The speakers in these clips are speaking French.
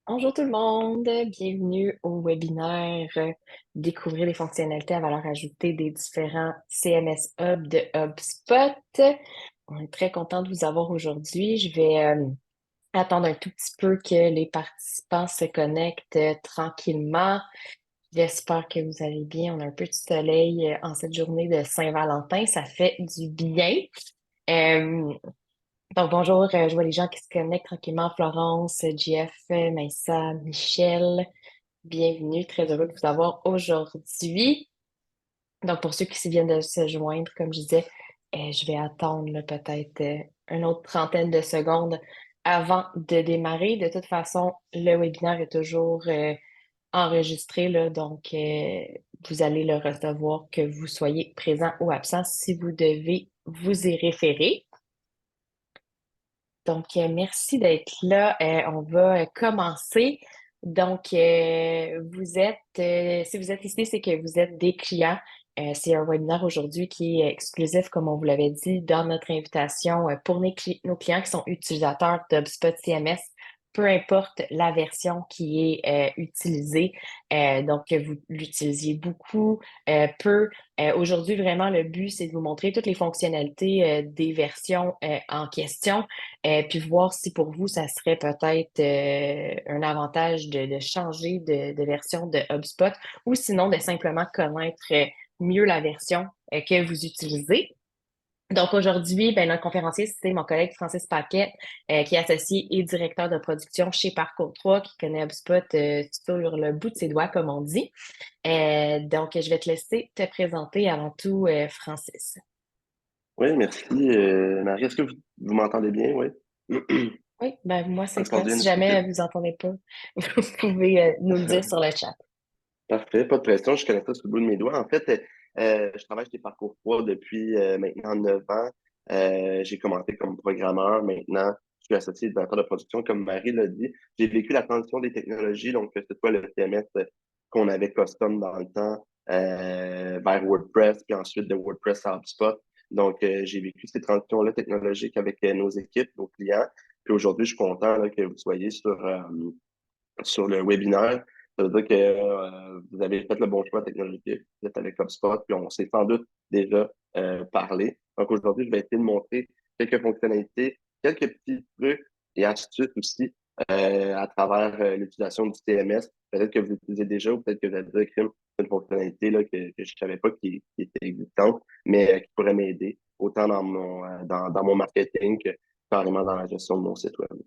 Bonjour tout le monde, bienvenue au webinaire Découvrir les fonctionnalités à valeur ajoutée des différents CMS Hub de HubSpot. On est très content de vous avoir aujourd'hui. Je vais attendre un tout petit peu que les participants se connectent tranquillement. J'espère que vous allez bien. On a un peu de soleil en cette journée de Saint-Valentin. Ça fait du bien. Euh, donc, bonjour, je vois les gens qui se connectent tranquillement. Florence, Jeff, Maïssa, Michel, bienvenue. Très heureux de vous avoir aujourd'hui. Donc, pour ceux qui viennent de se joindre, comme je disais, je vais attendre là, peut-être une autre trentaine de secondes avant de démarrer. De toute façon, le webinaire est toujours enregistré, là, donc vous allez le recevoir que vous soyez présent ou absent si vous devez vous y référer. Donc, merci d'être là. On va commencer. Donc, si vous êtes ici, c'est que vous êtes des clients. C'est un webinaire aujourd'hui qui est exclusif, comme on vous l'avait dit, dans notre invitation pour nos clients qui sont utilisateurs d'HubSpot CMS, peu importe la version qui est utilisée. Donc, que vous l'utilisiez beaucoup, peu. Aujourd'hui, vraiment, le but, c'est de vous montrer toutes les fonctionnalités des versions en question. Puis voir si pour vous, ça serait peut-être un avantage de changer de version de HubSpot ou sinon de simplement connaître mieux la version que vous utilisez. Donc aujourd'hui, ben, notre conférencier, c'est mon collègue Francis Paquet, qui est associé et directeur de production chez Parcours 3, qui connaît HubSpot sur le bout de ses doigts, comme on dit. Donc, je vais te laisser te présenter avant tout, Francis. Oui, merci, Marie. Est-ce que vous m'entendez bien? Oui. Oui, ben moi, c'est Encore clair. bien, Si est-ce que jamais vous entendez pas, vous pouvez nous le dire sur le chat. Parfait, pas de pression, je connais ça sur le bout de mes doigts. En fait, je travaille chez Parcours 3 depuis maintenant 9 ans. J'ai commencé comme programmeur. Maintenant, je suis associé directeur de production, comme Marie l'a dit. J'ai vécu la transition des technologies, donc que ce soit le CMS qu'on avait custom dans le temps vers WordPress, puis ensuite de WordPress à HubSpot. Donc, j'ai vécu ces transitions-là technologiques avec nos équipes, nos clients. Puis aujourd'hui, je suis content là, que vous soyez sur le webinaire. Ça veut dire que vous avez fait le bon choix technologique. Vous êtes avec HubSpot, puis on s'est sans doute déjà parlé. Donc aujourd'hui, je vais essayer de montrer quelques fonctionnalités, quelques petits trucs et astuces aussi à travers l'utilisation du CMS. Peut-être que vous l'utilisez déjà ou peut-être que vous avez déjà écrit une fonctionnalité là, que je ne savais pas qui était existante, mais qui pourrait m'aider autant dans mon marketing que carrément dans la gestion de mon site web.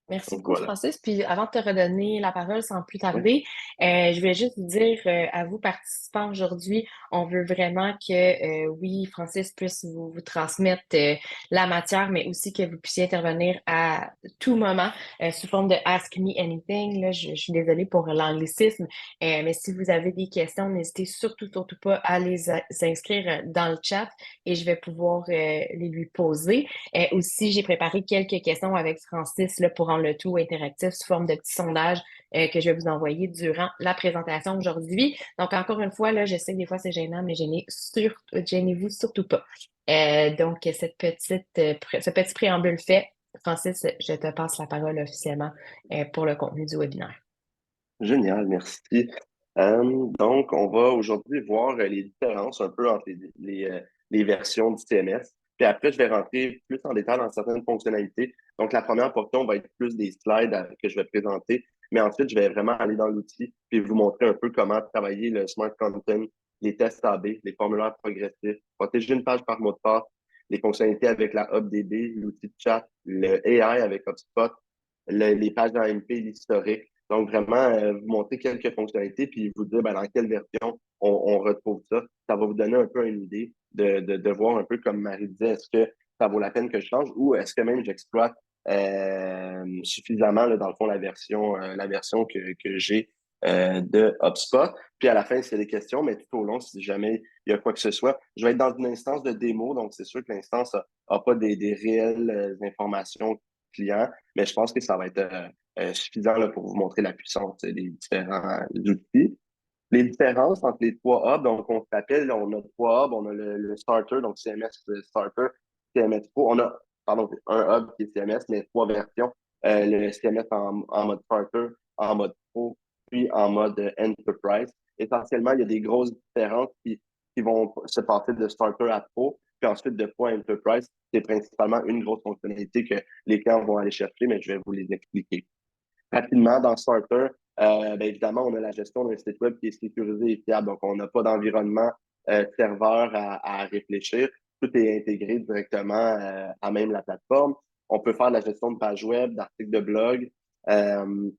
Merci Donc beaucoup, voilà. Francis. Puis avant de te redonner la parole sans plus Oui, tarder, je voulais juste vous dire à vous participants aujourd'hui, on veut vraiment que oui, Francis puisse vous transmettre la matière, mais aussi que vous puissiez intervenir à tout moment sous forme de Ask Me Anything. Là, je suis désolée pour l'anglicisme, mais si vous avez des questions, n'hésitez surtout pas à inscrire dans le chat et je vais pouvoir les lui poser. Aussi, j'ai préparé quelques questions avec Francis là, pour rendre le tout interactif sous forme de petits sondages que je vais vous envoyer durant la présentation aujourd'hui. Donc, encore une fois, là, je sais que des fois c'est gênant, mais gênez-vous surtout pas. Donc, ce petit préambule fait, Francis, je te passe la parole officiellement pour le contenu du webinaire. génial, merci. Donc, on va aujourd'hui voir les différences un peu entre les versions du CMS. Puis après, je vais rentrer plus en détail dans certaines fonctionnalités. Donc, la première portion va être plus des slides que je vais présenter. Mais ensuite, je vais vraiment aller dans l'outil puis vous montrer un peu comment travailler le Smart Content, les tests A/B, les formulaires progressifs, protéger une page par mot de passe, les fonctionnalités avec la HubDB, l'outil de chat, le AI avec HubSpot, les pages AMP, l'historique. Donc, vraiment, vous montrer quelques fonctionnalités puis vous dire dans quelle version on retrouve ça. Ça va vous donner un peu une idée de voir un peu comme Marie disait, est-ce que ça vaut la peine que je change ou est-ce que même j'exploite suffisamment, là, dans le fond, la version que j'ai de HubSpot. Puis à la fin, c'est des questions, mais tout au long, si jamais il y a quoi que ce soit, je vais être dans une instance de démo, donc c'est sûr que l'instance n'a pas des réelles informations clients, mais je pense que ça va être suffisant là, pour vous montrer la puissance des différents outils. Les différences entre les trois hubs, donc on s'appelle, on a trois hubs, on a le starter, donc CMS Starter, CMS Pro, on a, pardon, un hub qui est CMS, mais trois versions. le CMS en mode starter, en mode pro, puis en mode enterprise. Essentiellement, il y a des grosses différences qui vont se passer de starter à pro, puis ensuite de pro à enterprise. C'est principalement une grosse fonctionnalité que les clients vont aller chercher, mais je vais vous les expliquer. Rapidement, dans Starter, évidemment, on a la gestion d'un site web qui est sécurisé et fiable. Donc, on n'a pas d'environnement serveur à réfléchir. Tout est intégré directement à même la plateforme. On peut faire la gestion de pages web, d'articles de blog. Euh,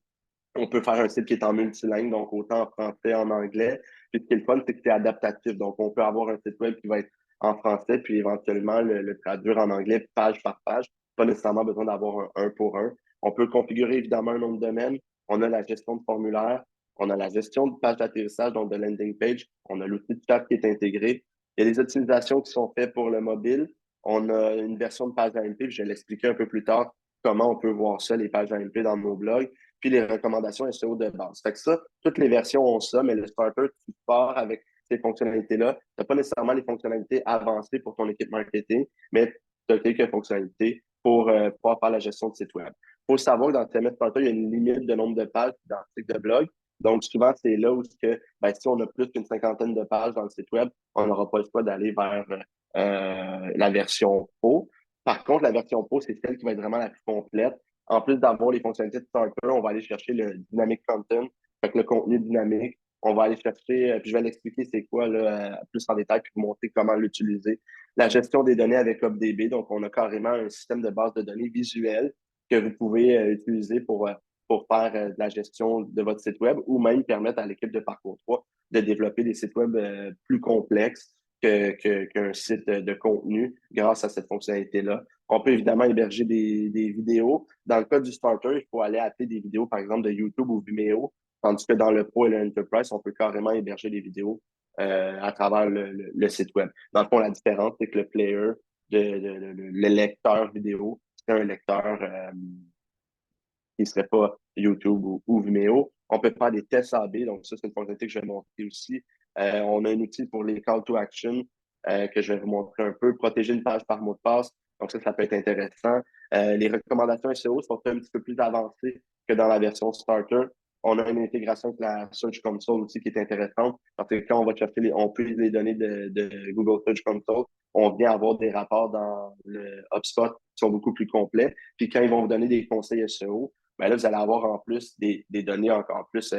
on peut faire un site qui est en multilingue, donc autant en français, en anglais. Puis ce qui est le fun, c'est que c'est adaptatif. Donc, on peut avoir un site web qui va être en français, puis éventuellement le traduire en anglais page par page. Pas nécessairement besoin d'avoir un pour un. On peut configurer évidemment un nom de domaine. On a la gestion de formulaire. On a la gestion de page d'atterrissage, donc de landing page. On a l'outil de chat qui est intégré. Il y a des optimisations qui sont faites pour le mobile. On a une version de page AMP, puis je vais l'expliquer un peu plus tard comment on peut voir ça, les pages AMP dans nos blogs puis les recommandations SEO de base. Fait que ça, toutes les versions ont ça, mais le starter, tu pars avec ces fonctionnalités-là. Tu n'as pas nécessairement les fonctionnalités avancées pour ton équipe marketing, mais tu as quelques fonctionnalités pour pouvoir faire la gestion de site web. Il faut savoir que dans le CMS Starter, il y a une limite de nombre de pages d'articles de blog. Donc, souvent, c'est là où si on a plus qu'une cinquantaine de pages dans le site web, on n'aura pas le choix d'aller vers la version Pro. Par contre, la version Pro, c'est celle qui va être vraiment la plus complète. En plus d'avoir les fonctionnalités de Starter, on va aller chercher le dynamic content, fait que le contenu dynamique. On va aller chercher, puis je vais l'expliquer c'est quoi là, plus en détail, puis vous montrer comment l'utiliser. La gestion des données avec OpDB, donc on a carrément un système de base de données visuelle que vous pouvez utiliser pour faire de la gestion de votre site web ou même permettre à l'équipe de Parcours 3 de développer des sites web plus complexes qu'un site de contenu grâce à cette fonctionnalité-là. On peut évidemment héberger des vidéos. Dans le cas du starter, il faut aller appeler des vidéos, par exemple, de YouTube ou Vimeo, tandis que dans le Pro et le Enterprise, on peut carrément héberger des vidéos à travers le site web. Dans le fond, la différence, c'est que le player, le lecteur vidéo, c'est un lecteur qui ne serait pas YouTube ou Vimeo. On peut faire des tests A/B, donc ça, c'est une fonctionnalité que je vais montrer aussi. On a un outil pour les call to action que je vais vous montrer un peu. Protéger une page par mot de passe, donc ça peut être intéressant. Les recommandations SEO sont un petit peu plus avancées que dans la version Starter. On a une intégration avec la Search Console aussi qui est intéressante parce que quand on va chercher, on peut les données de Google Search Console, on vient avoir des rapports dans le HubSpot qui sont beaucoup plus complets. Puis quand ils vont vous donner des conseils SEO, ben là, vous allez avoir en plus des données encore plus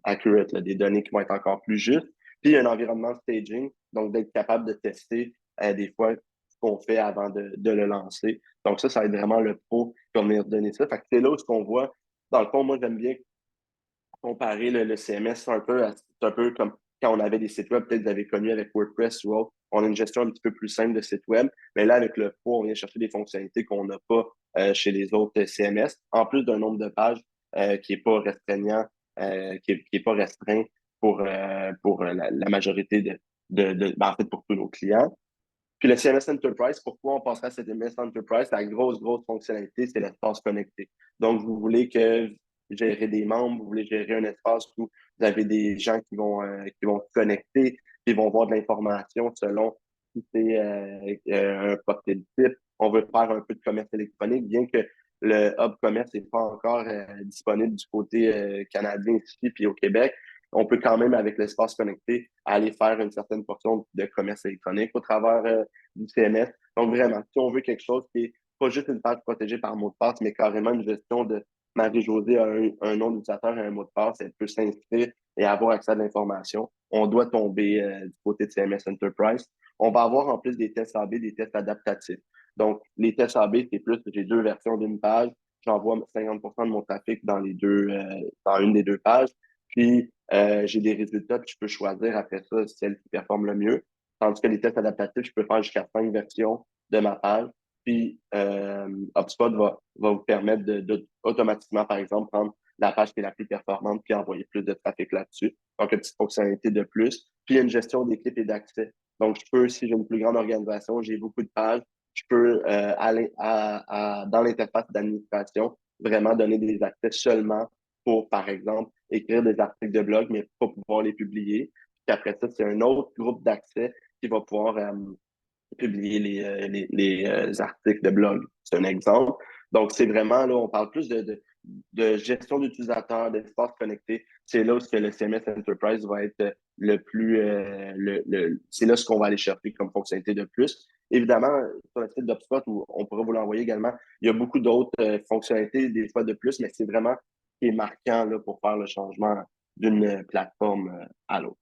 accurate, là, des données qui vont être encore plus justes. Puis, il y a un environnement staging, donc d'être capable de tester des fois ce qu'on fait avant de le lancer. Donc, ça va être vraiment le pro qui va venir donner ça. Fait que c'est là où ce qu'on voit. Dans le fond, moi, j'aime bien comparer le CMS, c'est un peu comme quand on avait des sites web, peut-être vous avez connu avec WordPress ou autre, on a une gestion un petit peu plus simple de site web. Mais là, avec le Pro, on vient chercher des fonctionnalités qu'on n'a pas chez les autres CMS, en plus d'un nombre de pages qui n'est pas restreignant, qui est pas restreint pour la majorité en fait, pour tous nos clients. Puis le CMS Enterprise, pourquoi on passerait à CMS Enterprise? La grosse fonctionnalité, c'est l'espace connecté. Donc, vous voulez que gérer des membres, vous voulez gérer un espace où vous avez des gens qui vont se connecter, qui vont voir de l'information selon si c'est un profil type. On veut faire un peu de commerce électronique, bien que le hub commerce n'est pas encore disponible du côté canadien ici puis au Québec. On peut quand même, avec l'espace connecté, aller faire une certaine portion de commerce électronique au travers du CMS. Donc, vraiment, si on veut quelque chose qui est pas juste une page protégée par mot de passe, mais carrément une gestion de Marie-Josée a un nom d'utilisateur et un mot de passe, elle peut s'inscrire et avoir accès à l'information. On doit tomber du côté de CMS Enterprise. On va avoir en plus des tests A/B, des tests adaptatifs. Donc, les tests A/B, c'est plus, j'ai deux versions d'une page, j'envoie 50% de mon trafic dans une des deux pages. Puis, j'ai des résultats, puis je peux choisir après ça celle qui performe le mieux. Tandis que les tests adaptatifs, je peux faire jusqu'à 5 versions de ma page. Puis, HubSpot va vous permettre de automatiquement, par exemple, prendre la page qui est la plus performante puis envoyer plus de trafic là-dessus. Donc, une petite fonctionnalité de plus. Puis, il y a une gestion d'équipe et d'accès. Donc, je peux, si j'ai une plus grande organisation, j'ai beaucoup de pages, je peux aller dans l'interface d'administration, vraiment donner des accès seulement pour, par exemple, écrire des articles de blog, mais pas pouvoir les publier. Puis après ça, c'est un autre groupe d'accès qui va pouvoir publier les articles de blog. C'est un exemple. Donc, c'est vraiment, là, on parle plus de gestion d'utilisateurs, d'espace connecté. C'est là où ce que le CMS Enterprise va être le plus, c'est là ce qu'on va aller chercher comme fonctionnalité de plus. Évidemment, sur le site d'HubSpot, où on pourra vous l'envoyer également, il y a beaucoup d'autres fonctionnalités, des fois de plus, mais c'est vraiment ce qui est marquant là, pour faire le changement d'une plateforme à l'autre.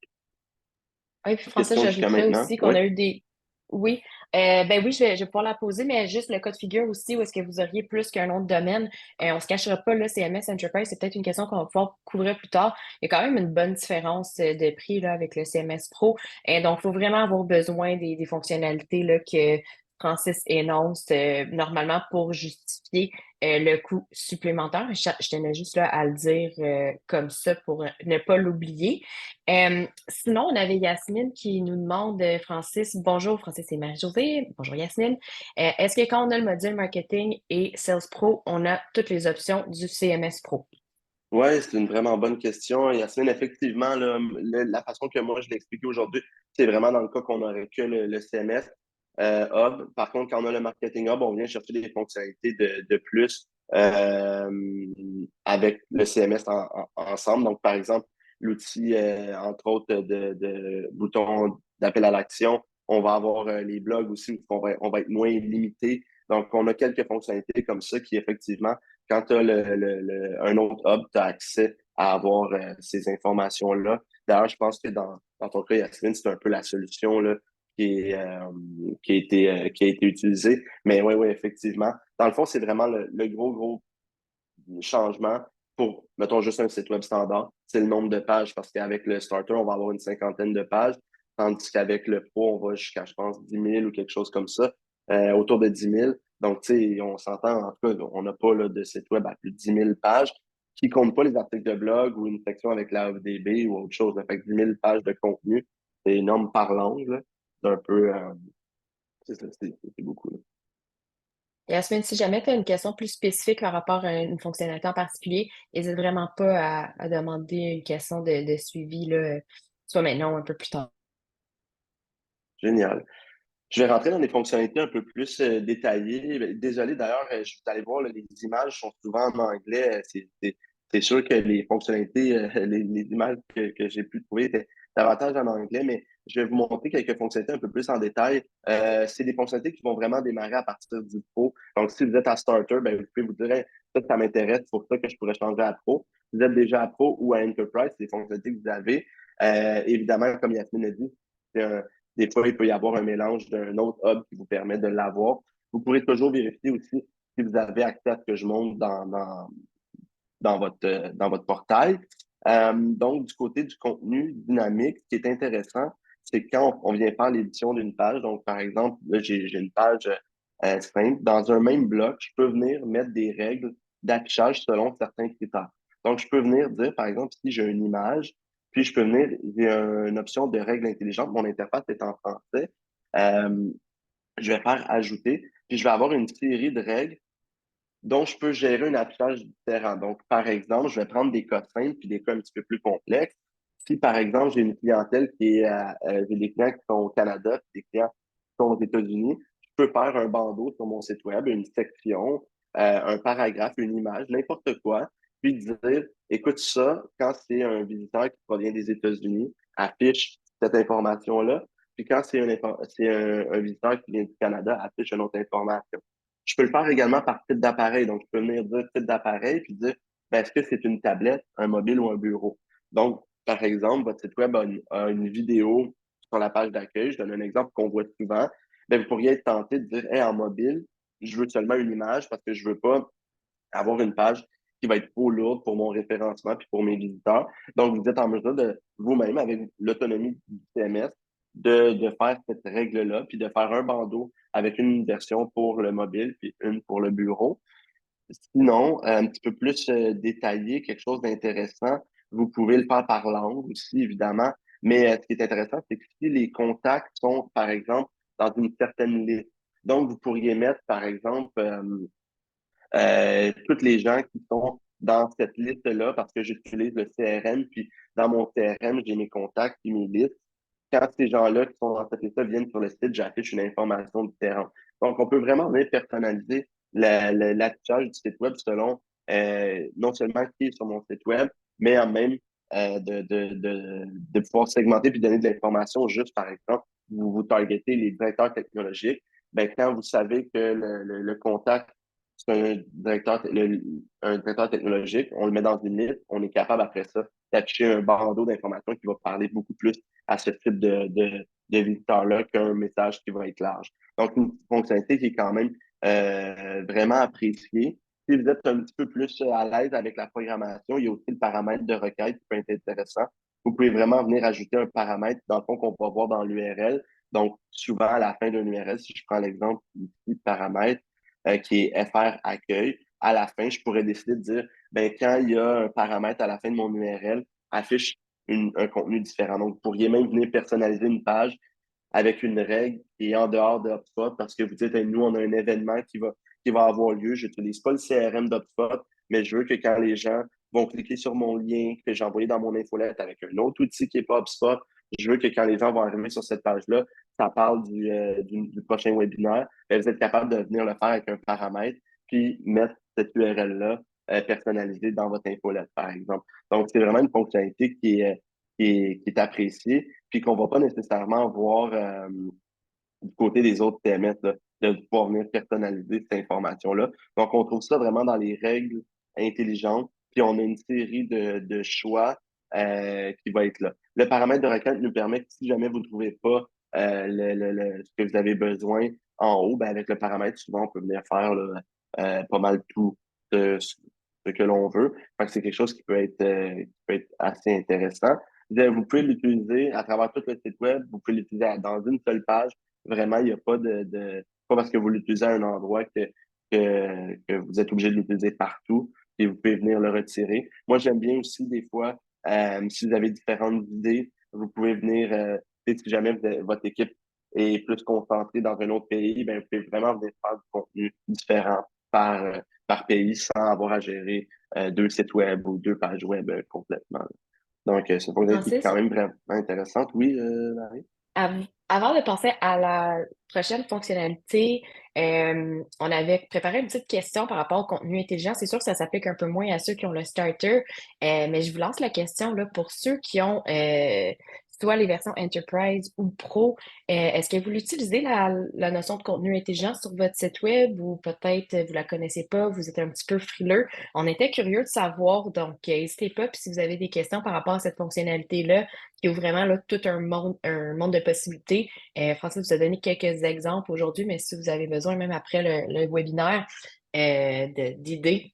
Oui, puis Français, Question jusqu'à j'ajouterais maintenant? aussi qu'on Oui. a eu des. Oui, ben oui, je vais pouvoir la poser, mais juste le cas de figure aussi, où est-ce que vous auriez plus qu'un autre domaine? On se cachera pas, là, CMS Enterprise, c'est peut-être une question qu'on va pouvoir couvrir plus tard. Il y a quand même une bonne différence de prix là, avec le CMS Pro. Donc, il faut vraiment avoir besoin des fonctionnalités là, que Francis énonce normalement pour justifier le coût supplémentaire. Je tenais juste là, à le dire comme ça pour ne pas l'oublier. Sinon, on avait Yasmine qui nous demande, Francis, bonjour Francis et Marie-Josée, bonjour Yasmine. Est-ce que quand on a le module marketing et Sales Pro, on a toutes les options du CMS Pro? Oui, c'est une vraiment bonne question. Yacine, effectivement, là, la façon que moi je l'ai expliqué aujourd'hui, c'est vraiment dans le cas qu'on n'aurait que le CMS Hub. Par contre, quand on a le Marketing Hub, on vient chercher des fonctionnalités de plus avec le CMS ensemble. Donc, par exemple, l'outil, entre autres, de boutons d'appel à l'action. On va avoir les blogs aussi où on va être moins limité. Donc, on a quelques fonctionnalités comme ça qui, effectivement, quand tu as un autre hub, tu as accès à avoir ces informations-là. D'ailleurs, je pense que dans ton cas, Yasmine, c'est un peu la solution là, qui a été utilisée. Mais oui, oui, effectivement. Dans le fond, c'est vraiment le gros changement pour, mettons, juste un site web standard. C'est le nombre de pages parce qu'avec le starter, on va avoir une cinquantaine de pages, tandis qu'avec le pro, on va jusqu'à, je pense, 10 000 ou quelque chose comme ça, autour de 10 000. Donc, tu sais, on s'entend, en tout cas, on n'a pas là, de site web à plus de 10 000 pages qui ne comptent pas les articles de blog ou une section avec la FDB ou autre chose. Fait que 10 000 pages de contenu, c'est énorme par langue. Là. C'est un peu, c'est ça, c'est beaucoup. Là. Yasmine, si jamais tu as une question plus spécifique par rapport à une fonctionnalité en particulier, n'hésite vraiment pas à demander une question de suivi, là, soit maintenant ou un peu plus tard. Génial. Je vais rentrer dans des fonctionnalités un peu plus détaillées. Désolé d'ailleurs, vous allez voir, là, les images sont souvent en anglais. C'est sûr que les fonctionnalités, les images que j'ai pu trouver étaient davantage en anglais, mais je vais vous montrer quelques fonctionnalités un peu plus en détail. C'est des fonctionnalités qui vont vraiment démarrer à partir du Pro. Donc, si vous êtes à Starter, ben, vous pouvez vous dire, hey, ça m'intéresse, c'est pour ça que je pourrais changer à Pro. Si vous êtes déjà à Pro ou à Enterprise, c'est des fonctionnalités que vous avez. Évidemment, comme Yasmine a dit, c'est un des fois, il peut y avoir un mélange d'un autre hub qui vous permet de l'avoir. Vous pourrez toujours vérifier aussi si vous avez accès à ce que je montre dans votre portail. Donc, du côté du contenu dynamique, ce qui est intéressant, c'est quand on vient faire l'édition d'une page. Donc, par exemple, là, j'ai une page simple. Dans un même bloc, je peux venir mettre des règles d'affichage selon certains critères. Donc, je peux venir dire, par exemple, si j'ai une image, puis je peux venir, j'ai une option de règles intelligentes. Mon interface est en français. Euh, je vais faire ajouter, puis je vais avoir une série de règles dont je peux gérer un affichage différent. Donc, par exemple, je vais prendre des cas simples puis des cas un petit peu plus complexes. Si, par exemple, j'ai une clientèle j'ai des clients qui sont au Canada, puis des clients qui sont aux États-Unis, je peux faire un bandeau sur mon site web, une section, un paragraphe, une image, n'importe quoi, puis dire, écoute ça, quand c'est un visiteur qui provient des États-Unis, affiche cette information-là, puis quand c'est un visiteur qui vient du Canada, affiche une autre information. Je peux le faire également par type d'appareil. Donc, je peux venir dire type d'appareil puis dire, ben, est-ce que c'est une tablette, un mobile ou un bureau? Donc, par exemple, votre site web a une vidéo sur la page d'accueil. Je donne un exemple qu'on voit souvent. Ben, vous pourriez être tenté de dire, hey, en mobile, je veux seulement une image parce que je veux pas avoir une page qui va être trop lourde pour mon référencement puis pour mes visiteurs. Donc, vous êtes en mesure de vous-même, avec l'autonomie du CMS, de faire cette règle-là, puis de faire un bandeau avec une version pour le mobile puis une pour le bureau. Sinon, un petit peu plus détaillé, quelque chose d'intéressant, vous pouvez le faire par langue aussi, évidemment. Mais ce qui est intéressant, c'est que si les contacts sont, par exemple, dans une certaine liste, donc vous pourriez mettre, par exemple, tous les gens qui sont dans cette liste-là, parce que j'utilise le CRM, puis dans mon CRM, j'ai mes contacts et mes listes. Quand ces gens-là qui sont dans cette liste-là viennent sur le site, j'affiche une information différente. Donc, on peut vraiment venir personnaliser l'affichage du site web selon non seulement qui est sur mon site web, mais en même de pouvoir segmenter puis donner de l'information juste, par exemple, vous targetez les directeurs technologiques, ben, quand vous savez que le contact, c'est un directeur technologique, on le met dans une liste, on est capable après ça d'afficher un bandeau d'informations qui va parler beaucoup plus à ce type de visiteur-là qu'un message qui va être large. Donc, une fonctionnalité qui est quand même vraiment appréciée. Si vous êtes un petit peu plus à l'aise avec la programmation, il y a aussi le paramètre de requête qui peut être intéressant. Vous pouvez vraiment venir ajouter un paramètre, dans le fond, qu'on va voir dans l'URL. Donc, souvent, à la fin d'un URL, si je prends l'exemple ici de paramètre qui est FR accueil, à la fin, je pourrais décider de dire, ben, quand il y a un paramètre à la fin de mon URL, affiche un contenu différent. Donc, vous pourriez même venir personnaliser une page avec une règle qui est en dehors de HubSpot parce que vous dites, nous, on a un événement qui va avoir lieu. Je n'utilise pas le CRM d'HubSpot, mais je veux que quand les gens vont cliquer sur mon lien que j'ai envoyé dans mon infolette avec un autre outil qui n'est pas HubSpot, je veux que quand les gens vont arriver sur cette page-là, ça parle du prochain webinaire. Et vous êtes capable de venir le faire avec un paramètre, puis mettre cette URL-là personnalisée dans votre infolette, par exemple. Donc, c'est vraiment une fonctionnalité qui est appréciée, puis qu'on va pas nécessairement voir du côté des autres TMS, là, de pouvoir venir personnaliser cette information-là. Donc, on trouve ça vraiment dans les règles intelligentes, puis on a une série de choix qui va être là. Le paramètre de requête nous permet que si jamais vous ne trouvez pas ce que vous avez besoin en haut, ben avec le paramètre, souvent, on peut venir faire là, pas mal tout ce que l'on veut. Fait que c'est quelque chose qui peut être assez intéressant. Vous pouvez l'utiliser à travers tout le site web, vous pouvez l'utiliser dans une seule page. Vraiment, il n'y a pas pas parce que vous l'utilisez à un endroit que vous êtes obligé de l'utiliser partout et vous pouvez venir le retirer. Moi, j'aime bien aussi des fois, si vous avez différentes idées, vous pouvez venir, si jamais votre équipe est plus concentrée dans un autre pays, ben, vous pouvez vraiment venir faire du contenu différent par pays sans avoir à gérer deux sites web ou deux pages web complètement. Donc, c'est une fonctionnalité qui est quand Francis, même vraiment intéressante. Oui, Marie? avant de passer à la prochaine fonctionnalité, on avait préparé une petite question par rapport au contenu intelligent. C'est sûr que ça s'applique un peu moins à ceux qui ont le starter, mais je vous lance la question là, pour ceux qui ont soit les versions Enterprise ou Pro. Est-ce que vous l'utilisez la notion de contenu intelligent sur votre site web ou peut-être vous la connaissez pas, vous êtes un petit peu frileux? On était curieux de savoir, donc n'hésitez pas. Puis si vous avez des questions par rapport à cette fonctionnalité-là, qui ouvre vraiment là, tout un monde de possibilités. Francis vous a donné quelques exemples aujourd'hui, mais si vous avez besoin, même après le webinaire, d'idées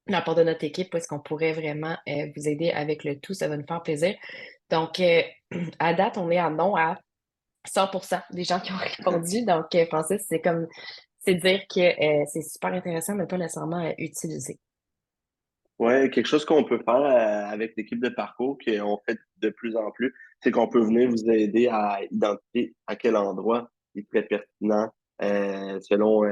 de la part de notre équipe, où est-ce qu'on pourrait vraiment vous aider avec le tout, ça va nous faire plaisir. Donc, à date, on est à non à 100% des gens qui ont répondu. Donc, Francis, c'est dire que c'est super intéressant, mais pas nécessairement utiliser. Ouais, quelque chose qu'on peut faire avec l'équipe de parcours, qu'on fait de plus en plus, c'est qu'on peut venir vous aider à identifier à quel endroit il serait pertinent selon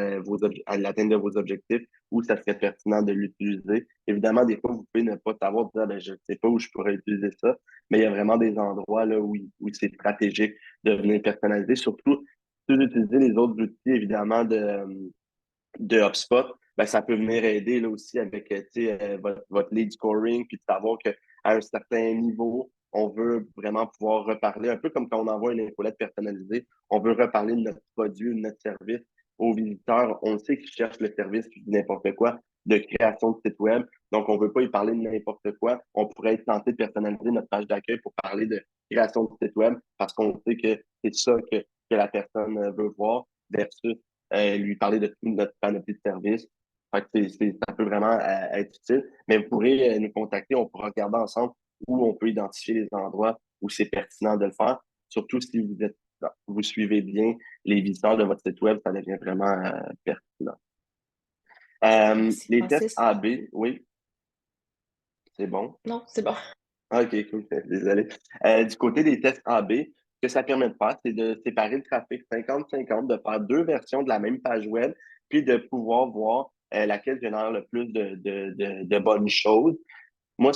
à l'atteinte de vos objectifs, où ça serait pertinent de l'utiliser. Évidemment, des fois, vous pouvez ne pas savoir, dire, ben, je ne sais pas où je pourrais utiliser ça, mais il y a vraiment des endroits là, où c'est stratégique de venir personnaliser, surtout si vous utilisez les autres outils, évidemment, de HubSpot, ben, ça peut venir aider là aussi avec tu sais, votre lead scoring, puis de savoir qu'à un certain niveau, on veut vraiment pouvoir reparler, un peu comme quand on envoie une infolette personnalisée, on veut reparler de notre produit ou de notre service aux visiteurs. On sait qu'ils cherchent le service, puis n'importe quoi, de création de site web. Donc, on ne veut pas y parler de n'importe quoi. On pourrait être tenté de personnaliser notre page d'accueil pour parler de création de site web parce qu'on sait que c'est ça que la personne veut voir versus lui parler de toute notre panoplie de services. Fait que ça peut vraiment être utile. Mais vous pourrez nous contacter, on pourra regarder ensemble où on peut identifier les endroits où c'est pertinent de le faire. Surtout si vous suivez bien les visiteurs de votre site web, ça devient vraiment pertinent. Merci, Les tests Francis. AB, oui, c'est bon. Non, c'est bon. Ah, OK, cool, désolé. Du côté des tests AB, ce que ça permet de faire, c'est de séparer le trafic 50-50, de faire deux versions de la même page web, puis de pouvoir voir laquelle génère le plus de bonnes choses. Moi,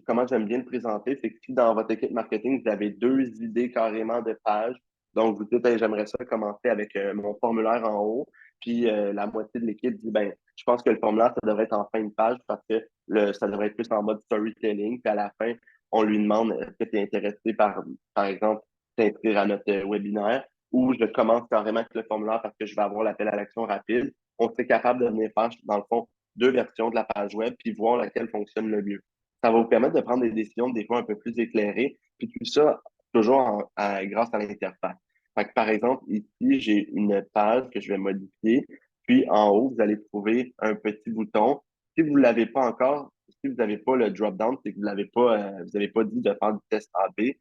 comment j'aime bien le présenter, c'est que si dans votre équipe marketing, vous avez deux idées carrément de page, donc vous dites, hey, j'aimerais ça commencer avec mon formulaire en haut, Puis la moitié de l'équipe dit, ben, je pense que le formulaire, ça devrait être en fin de page parce que ça devrait être plus en mode storytelling. Puis à la fin, on lui demande, est-ce que tu es intéressé par exemple, t'inscrire à notre webinaire ou je commence carrément avec le formulaire parce que je vais avoir l'appel à l'action rapide. On serait capable de venir faire, dans le fond, deux versions de la page web puis voir laquelle fonctionne le mieux. Ça va vous permettre de prendre des décisions des fois un peu plus éclairées. Puis tout ça, toujours grâce à l'interface. Fait que, par exemple, ici, j'ai une page que je vais modifier. Puis en haut, vous allez trouver un petit bouton. Si vous ne l'avez pas encore, si vous n'avez pas le drop-down, c'est que vous avez pas dit de faire du test AB.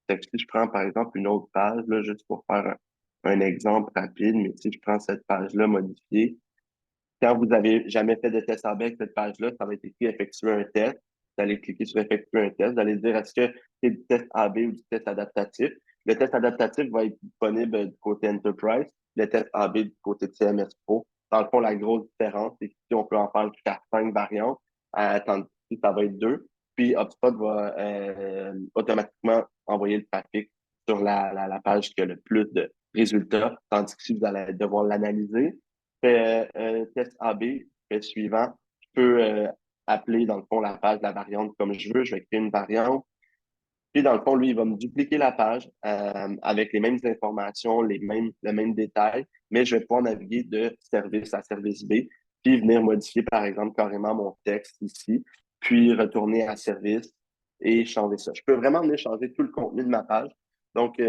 Fait que si je prends, par exemple, une autre page, là, juste pour faire un exemple rapide, mais si je prends cette page-là modifiée, quand vous avez jamais fait de test AB avec cette page-là, ça va être écrit effectuer un test. Vous allez cliquer sur effectuer un test. Vous allez dire est-ce que c'est du test AB ou du test adaptatif. Le test adaptatif va être disponible du côté Enterprise, le test AB du côté de CMS Pro. Dans le fond, la grosse différence, c'est qu'ici, on peut en faire jusqu'à 5 variantes, tandis que ça va être 2. Puis HubSpot va automatiquement envoyer le trafic sur la page qui a le plus de résultats, tandis que si vous allez devoir l'analyser, fais test AB, fais suivant. Je peux appeler, dans le fond, la page de la variante comme je veux. Je vais créer une variante. Puis, dans le fond, lui, il va me dupliquer la page avec les mêmes informations, le même détail, mais je vais pouvoir naviguer de service à service B, puis venir modifier, par exemple, carrément mon texte ici, puis retourner à service et changer ça. Je peux vraiment venir changer tout le contenu de ma page. Donc,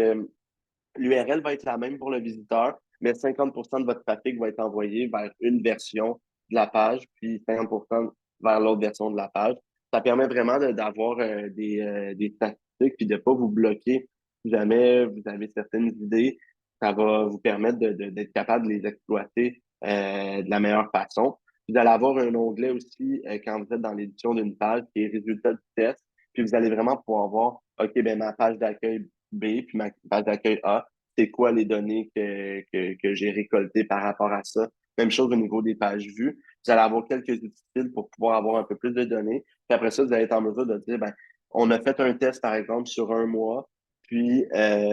l'URL va être la même pour le visiteur, mais 50% de votre trafic va être envoyé vers une version de la page, puis 50% vers l'autre version de la page. Ça permet vraiment d'avoir des statistiques, puis de ne pas vous bloquer si jamais vous avez certaines idées. Ça va vous permettre d'être capable de les exploiter de la meilleure façon. Vous allez avoir un onglet aussi quand vous êtes dans l'édition d'une page qui est résultat du test. Puis vous allez vraiment pouvoir voir, OK, ben ma page d'accueil B, puis ma page d'accueil A, c'est quoi les données que j'ai récoltées par rapport à ça. Même chose au niveau des pages vues. Vous allez avoir quelques outils pour pouvoir avoir un peu plus de données. Puis après ça, vous allez être en mesure de dire, ben, on a fait un test, par exemple, sur un mois, puis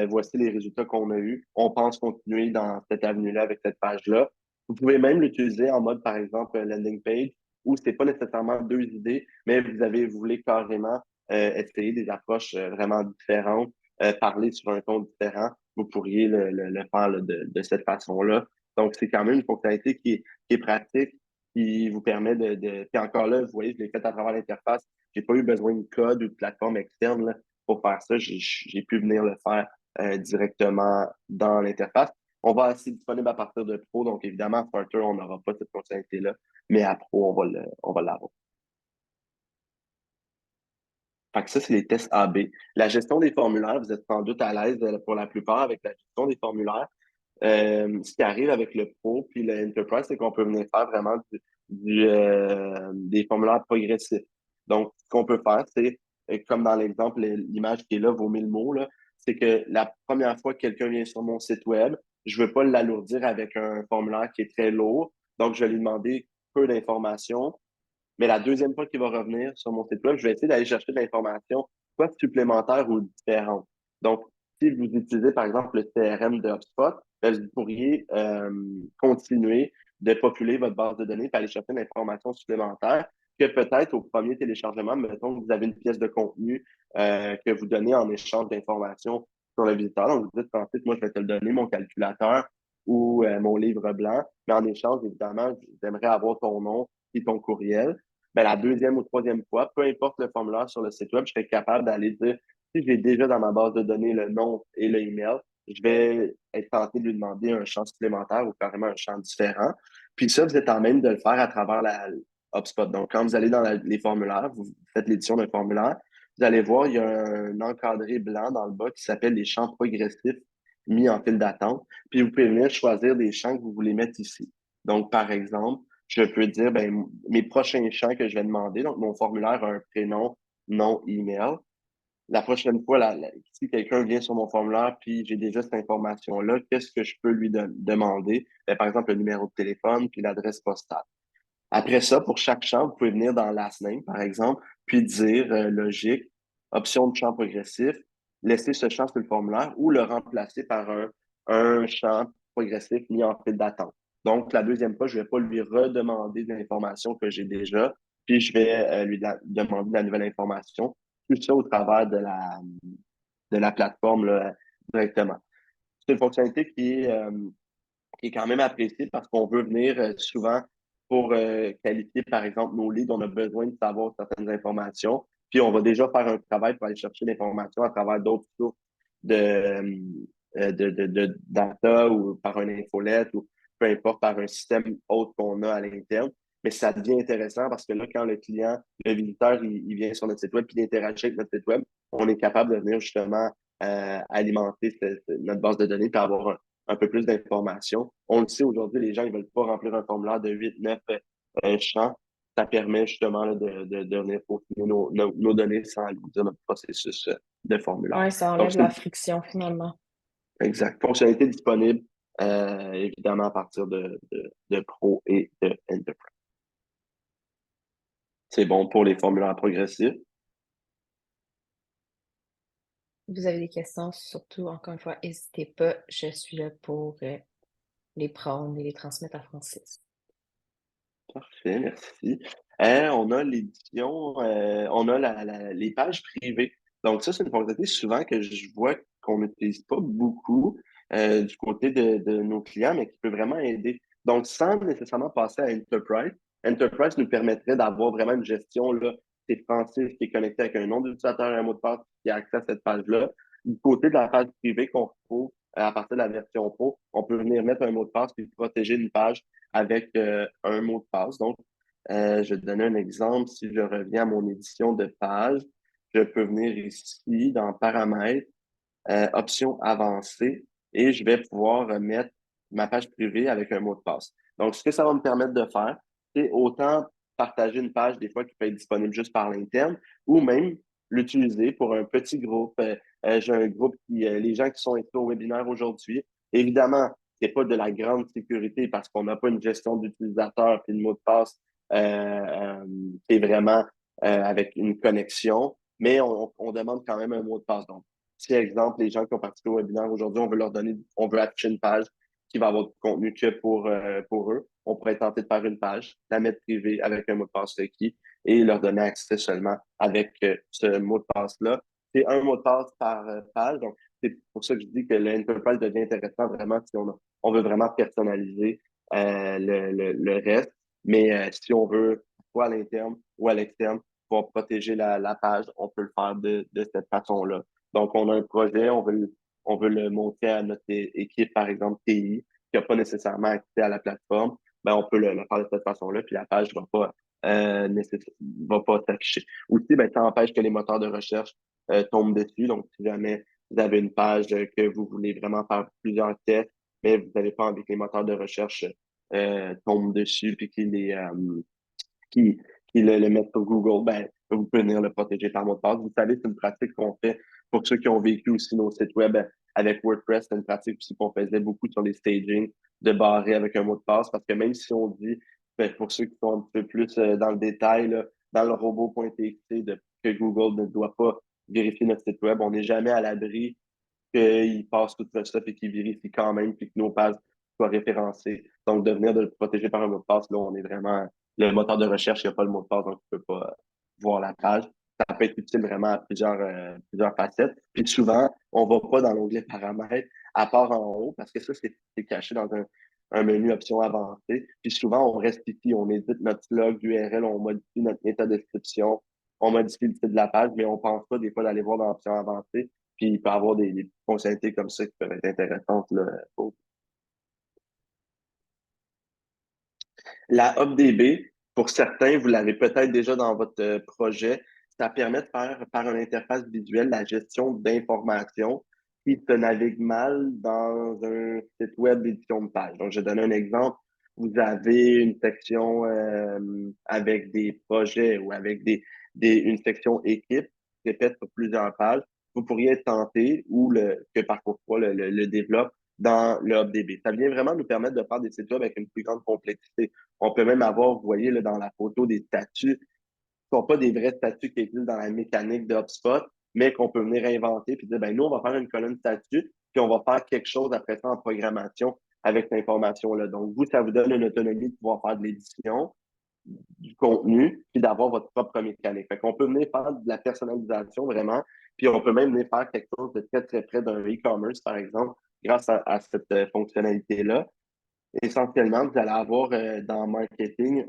voici les résultats qu'on a eus. On pense continuer dans cette avenue-là avec cette page-là. Vous pouvez même l'utiliser en mode, par exemple, landing page, où c'est pas nécessairement deux idées, mais vous voulez carrément essayer des approches vraiment différentes, parler sur un ton différent, vous pourriez le faire là, de cette façon-là. Donc, c'est quand même une fonctionnalité qui est pratique, qui vous permet Puis encore là, vous voyez, je l'ai fait à travers l'interface. J'ai pas eu besoin de code ou de plateforme externe là, pour faire ça. J'ai pu venir le faire directement dans l'interface. On va aussi disponible à partir de Pro, donc évidemment, Starter, on n'aura pas cette fonctionnalité-là, mais à Pro, on va l'avoir. Fait que ça, c'est les tests AB. La gestion des formulaires, vous êtes sans doute à l'aise pour la plupart avec la gestion des formulaires. Ce qui arrive avec le Pro puis le Enterprise, c'est qu'on peut venir faire vraiment des formulaires progressifs. Donc, ce qu'on peut faire, c'est, comme dans l'exemple, l'image qui est là vaut 1000 mots, là, c'est que la première fois que quelqu'un vient sur mon site web, je veux pas l'alourdir avec un formulaire qui est très lourd. Donc, je vais lui demander peu d'informations, mais la deuxième fois qu'il va revenir sur mon site web, je vais essayer d'aller chercher de l'information, soit supplémentaire ou différente. Donc, si vous utilisez, par exemple, le CRM de HubSpot, ben, vous pourriez continuer de populer votre base de données et aller chercher de l'information supplémentaire que peut-être au premier téléchargement, mettons que vous avez une pièce de contenu que vous donnez en échange d'informations sur le visiteur. Donc, vous dites, ensuite, moi, je vais te le donner, mon calculateur ou mon livre blanc, mais en échange, évidemment, j'aimerais avoir ton nom et ton courriel. Ben, la deuxième ou troisième fois, peu importe le formulaire sur le site web, je serai capable d'aller dire, si j'ai déjà dans ma base de données le nom et le email, je vais être tenté de lui demander un champ supplémentaire ou carrément un champ différent. Puis ça, vous êtes en même de le faire à travers la HubSpot. Donc, quand vous allez dans les formulaires, vous faites l'édition d'un formulaire, vous allez voir, il y a un encadré blanc dans le bas qui s'appelle les champs progressifs mis en file d'attente. Puis vous pouvez venir choisir des champs que vous voulez mettre ici. Donc, par exemple, je peux dire ben, mes prochains champs que je vais demander. Donc, mon formulaire a un prénom, nom, email. La prochaine fois, si quelqu'un vient sur mon formulaire puis j'ai déjà cette information-là, qu'est-ce que je peux lui demander? Ben, par exemple, le numéro de téléphone puis l'adresse postale. Après ça, pour chaque champ, vous pouvez venir dans Last Name, par exemple, puis dire logique, option de champ progressif, laisser ce champ sur le formulaire ou le remplacer par un champ progressif mis en file d'attente. Donc, la deuxième fois, je ne vais pas lui redemander de l'information que j'ai déjà, puis je vais demander de la nouvelle information. Tout ça au travers de la plateforme là, directement. C'est une fonctionnalité qui est quand même appréciée parce qu'on veut venir souvent pour qualifier, par exemple, nos leads. On a besoin de savoir certaines informations. Puis on va déjà faire un travail pour aller chercher l'information à travers d'autres sources de, de data ou par un infolette ou peu importe, par un système autre qu'on a à l'interne. Mais ça devient intéressant parce que là, quand le client, le visiteur, il vient sur notre site web puis il interagit avec notre site web, on est capable de venir justement alimenter notre base de données et avoir un peu plus d'informations. On le sait aujourd'hui, les gens ne veulent pas remplir un formulaire de 8, 9 champs. Ça permet justement là, de venir peaufiner nos données sans alourdir notre processus de formulaire. Ouais, ça Donc, enlève c'est la friction finalement. exact. Fonctionnalité disponible, évidemment, à partir de Pro et de Enterprise. C'est bon pour les formulaires progressifs. Vous avez des questions, surtout, encore une fois, n'hésitez pas, je suis là pour les prendre et les transmettre à Francis. Parfait, merci. On a l'édition, on a les pages privées. Donc, ça, c'est une fonctionnalité souvent que je vois qu'on n'utilise pas beaucoup du côté de nos clients, mais qui peut vraiment aider. Donc, sans nécessairement passer à Enterprise, Enterprise nous permettrait d'avoir vraiment une gestion, là, c'est Francis qui est connecté avec un nom d'utilisateur et un mot de passe qui a accès à cette page-là. Du côté de la page privée qu'on retrouve à partir de la version Pro, on peut venir mettre un mot de passe puis protéger une page avec un mot de passe. Donc, je vais te donner un exemple. Si je reviens à mon édition de page, je peux venir ici dans Paramètres, Options avancées, et je vais pouvoir mettre ma page privée avec un mot de passe. Donc, ce que ça va me permettre de faire, c'est autant partager une page des fois qui peut être disponible juste par l'interne, ou même l'utiliser pour un petit groupe. J'ai un groupe les gens qui sont inscrits au webinaire aujourd'hui, évidemment, c'est pas de la grande sécurité parce qu'on n'a pas une gestion d'utilisateur puis de mot de passe qui est vraiment avec une connexion, mais on demande quand même un mot de passe. Donc, si, exemple, les gens qui ont participé au webinaire aujourd'hui, on veut leur donner, on veut afficher une page qui va avoir du contenu que pour eux, on pourrait tenter de faire une page, la mettre privée avec un mot de passe requis et leur donner accès seulement avec ce mot de passe-là. C'est un mot de passe par page, donc c'est pour ça que je dis que l'enterprise devient intéressant vraiment si on veut vraiment personnaliser le reste. Mais si on veut, soit à l'interne ou à l'externe, pour protéger la page, on peut le faire de cette façon-là. Donc, on a un projet, on veut le monter à notre équipe, par exemple, TI, qui n'a pas nécessairement accès à la plateforme. Ben, on peut le faire de cette façon-là, puis la page va pas s'afficher. Aussi, ben, ça empêche que les moteurs de recherche tombent dessus. Donc, si jamais vous avez une page que vous voulez vraiment faire plusieurs tests, mais vous n'avez pas envie que les moteurs de recherche tombent dessus puis qui, qui le mettent sur Google, ben, vous pouvez venir le protéger par mot de passe. Vous savez, c'est une pratique qu'on fait pour ceux qui ont vécu aussi nos sites web avec WordPress. C'est une pratique aussi qu'on faisait beaucoup sur les staging, de barrer avec un mot de passe, parce que même si on dit, ben, pour ceux qui sont un peu plus dans le détail, là, dans le robot.txt, que Google ne doit pas vérifier notre site web, on n'est jamais à l'abri qu'il passe tout ça et qu'il vérifie quand même puis que nos pages soient référencées. Donc, de venir de le protéger par un mot de passe, là, on est vraiment le moteur de recherche, il n'y a pas le mot de passe, donc tu ne peux pas voir la page. Ça peut être utile vraiment à plusieurs facettes. Puis souvent, on ne va pas dans l'onglet paramètres, à part en haut, parce que ça, c'est caché dans un menu option avancée. Puis souvent, on reste ici, on édite notre slug d'URL, on modifie notre métadescription, on modifie le titre de la page, mais on ne pense pas des fois d'aller voir dans l'option avancée. Puis il peut y avoir des fonctionnalités comme ça qui peuvent être intéressantes là, la HubDB, pour certains, vous l'avez peut-être déjà dans votre projet, ça permet de faire par une interface visuelle la gestion d'informations qui se navigue mal dans un site web d'édition de page. Donc, je donne un exemple. Vous avez une section avec des projets ou avec une section équipe qui est faite sur plusieurs pages. Vous pourriez être tenté ou que Parcours 3 le développe dans le HubDB. Ça vient vraiment nous permettre de faire des sites web avec une plus grande complexité. On peut même avoir, vous voyez, là, dans la photo, des statuts qui ne sont pas des vrais statuts qui existent dans la mécanique de HubSpot, mais qu'on peut venir inventer puis dire, ben, nous, on va faire une colonne statut, puis on va faire quelque chose après ça en programmation avec cette information-là. Donc, vous, ça vous donne une autonomie de pouvoir faire de l'édition, du contenu, puis d'avoir votre propre mécanique. Fait qu'on peut venir faire de la personnalisation vraiment, puis on peut même venir faire quelque chose de très, très près d'un e-commerce, par exemple, grâce à cette fonctionnalité-là. Essentiellement, vous allez avoir dans marketing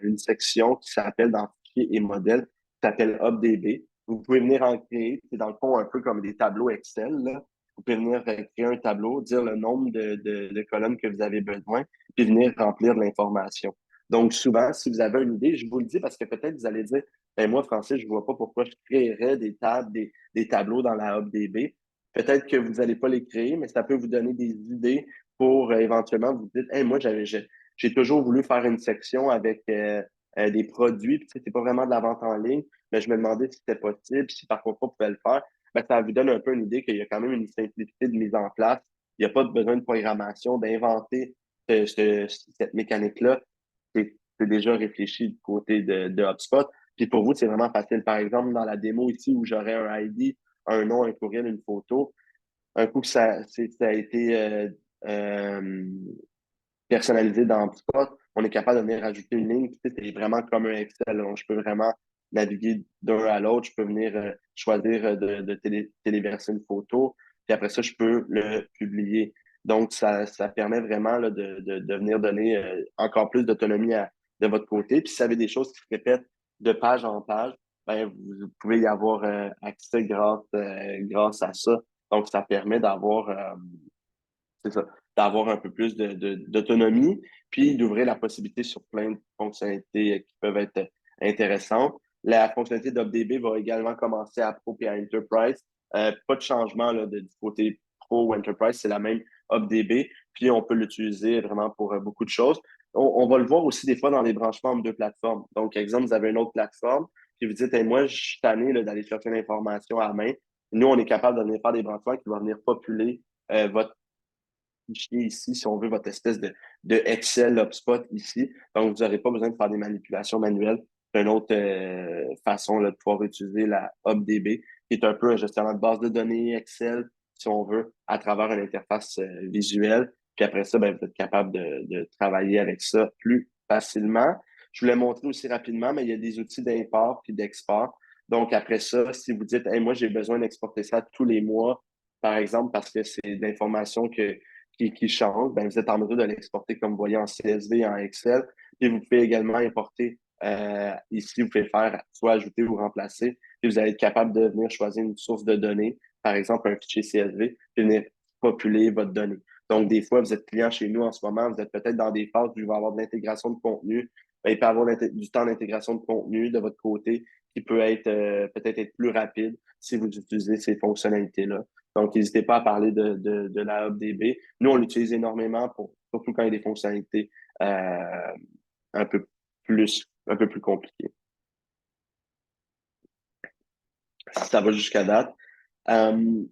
une section qui s'appelle dans fichiers et modèles, qui s'appelle HubDB. Vous pouvez venir en créer, c'est dans le fond un peu comme des tableaux Excel, là. Vous pouvez venir créer un tableau, dire le nombre de colonnes que vous avez besoin, puis venir remplir de l'information. Donc, souvent, si vous avez une idée, je vous le dis parce que peut-être vous allez dire, ben moi, Francis, je vois pas pourquoi je créerais des tables, des tableaux dans la HubDB. Peut-être que vous n'allez pas les créer, mais ça peut vous donner des idées pour éventuellement vous dire, hey, moi, j'ai toujours voulu faire une section avec des produits, puis c'est pas vraiment de la vente en ligne, mais je me demandais si c'était possible, si par contre on pouvait le faire. Ben, ça vous donne un peu une idée qu'il y a quand même une simplicité de mise en place. Il n'y a pas besoin de programmation, d'inventer cette mécanique-là. C'est déjà réfléchi du côté de HubSpot. Puis pour vous, c'est vraiment facile. Par exemple, dans la démo ici où j'aurais un ID, un nom, un courriel, une photo, un coup que ça a été euh, personnalisé dans HubSpot, on est capable de venir rajouter une ligne. C'est vraiment comme un Excel. Donc, je peux vraiment naviguer d'un à l'autre. Je peux venir choisir de téléverser une photo. Puis après ça, je peux le publier. Donc, ça permet vraiment là, de venir donner encore plus d'autonomie de votre côté. Puis, si vous avez des choses qui se répètent de page en page, ben, vous pouvez y avoir accès grâce à ça. Donc, ça permet c'est ça, d'avoir un peu plus d'autonomie, puis d'ouvrir la possibilité sur plein de fonctionnalités qui peuvent être intéressantes. La fonctionnalité d'UpDB va également commencer à Pro et à Enterprise. Pas de changement là, du côté Pro ou Enterprise, c'est la même UpDB, puis on peut l'utiliser vraiment pour beaucoup de choses. On va le voir aussi des fois dans les branchements entre deux plateformes. Donc, exemple, vous avez une autre plateforme, puis vous dites, hey, moi, je suis tanné d'aller chercher l'information à la main. Nous, on est capable de venir faire des branchements qui vont venir populer votre fichier ici, si on veut, votre espèce de Excel HubSpot ici. Donc, vous n'aurez pas besoin de faire des manipulations manuelles. C'est une autre façon là, de pouvoir utiliser la HubDB, qui est un peu un gestionnaire de base de données Excel, si on veut, à travers une interface visuelle. Puis après ça, ben, vous êtes capable de travailler avec ça plus facilement. Je vous l'ai montré aussi rapidement, mais il y a des outils d'import puis d'export. Donc, après ça, si vous dites, hey, moi, j'ai besoin d'exporter ça tous les mois, par exemple, parce que c'est de l'information qui change, ben, vous êtes en mesure de l'exporter comme vous voyez en CSV, en Excel. Puis vous pouvez également importer ici, vous pouvez faire soit ajouter ou remplacer. Puis vous allez être capable de venir choisir une source de données, par exemple un fichier CSV, puis venir populer votre donnée. Donc, des fois, vous êtes client chez nous en ce moment, vous êtes peut-être dans des phases où il va y avoir de l'intégration de contenu. Ben, il peut y avoir du temps d'intégration de contenu de votre côté qui peut être peut-être être plus rapide si vous utilisez ces fonctionnalités-là. Donc, n'hésitez pas à parler de la HubDB. Nous, on l'utilise énormément surtout quand il y a des fonctionnalités un peu un peu plus compliquées. Si ça va jusqu'à date. Euh,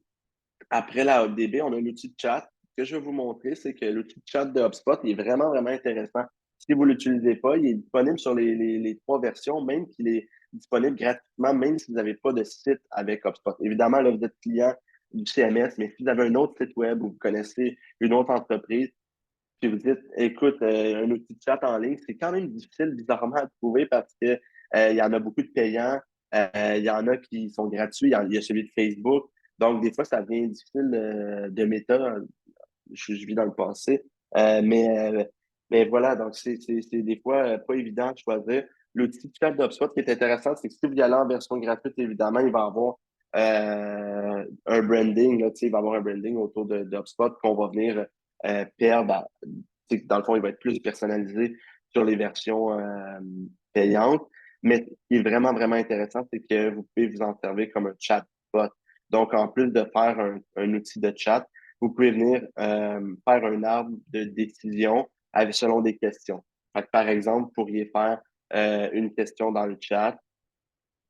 Après la HubDB, on a l'outil de chat. Ce que je vais vous montrer, c'est que l'outil de chat de HubSpot il est vraiment, vraiment intéressant. Si vous ne l'utilisez pas, il est disponible sur les trois versions, même qu'il est disponible gratuitement, même si vous n'avez pas de site avec HubSpot. Évidemment, là, vous êtes client du CMS, mais si vous avez un autre site web ou vous connaissez une autre entreprise, puis vous dites, écoute, un outil de chat en ligne, c'est quand même difficile, bizarrement, à trouver parce que il y en a beaucoup de payants, il y en a qui sont gratuits, il y a celui de Facebook. Donc, des fois, ça devient difficile de méta. Je vis dans le passé. Euh, mais, euh, mais voilà, donc c'est des fois pas évident de choisir. L'outil de chat d'HubSpot qui est intéressant, c'est que si vous y allez en version gratuite, évidemment, il va avoir un branding, là, il va avoir un branding autour de HubSpot qu'on va venir perdre. Dans le fond, il va être plus personnalisé sur les versions payantes. Mais ce qui est vraiment, vraiment intéressant, c'est que vous pouvez vous en servir comme un chatbot. Donc, en plus de faire un outil de chat, vous pouvez venir faire un arbre de décision selon des questions. Fait que, par exemple, vous pourriez faire une question dans le chat.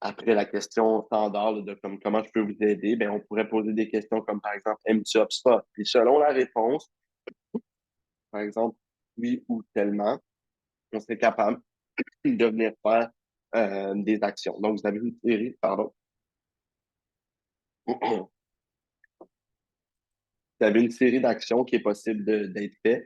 Après la question standard là, de comment je peux vous aider, ben, on pourrait poser des questions comme par exemple, aimes-tu HubSpot? Puis selon la réponse, par exemple, oui ou tellement, on serait capable de venir faire des actions. Donc, vous avez une série, pardon, vous avez une série d'actions qui est possible d'être fait.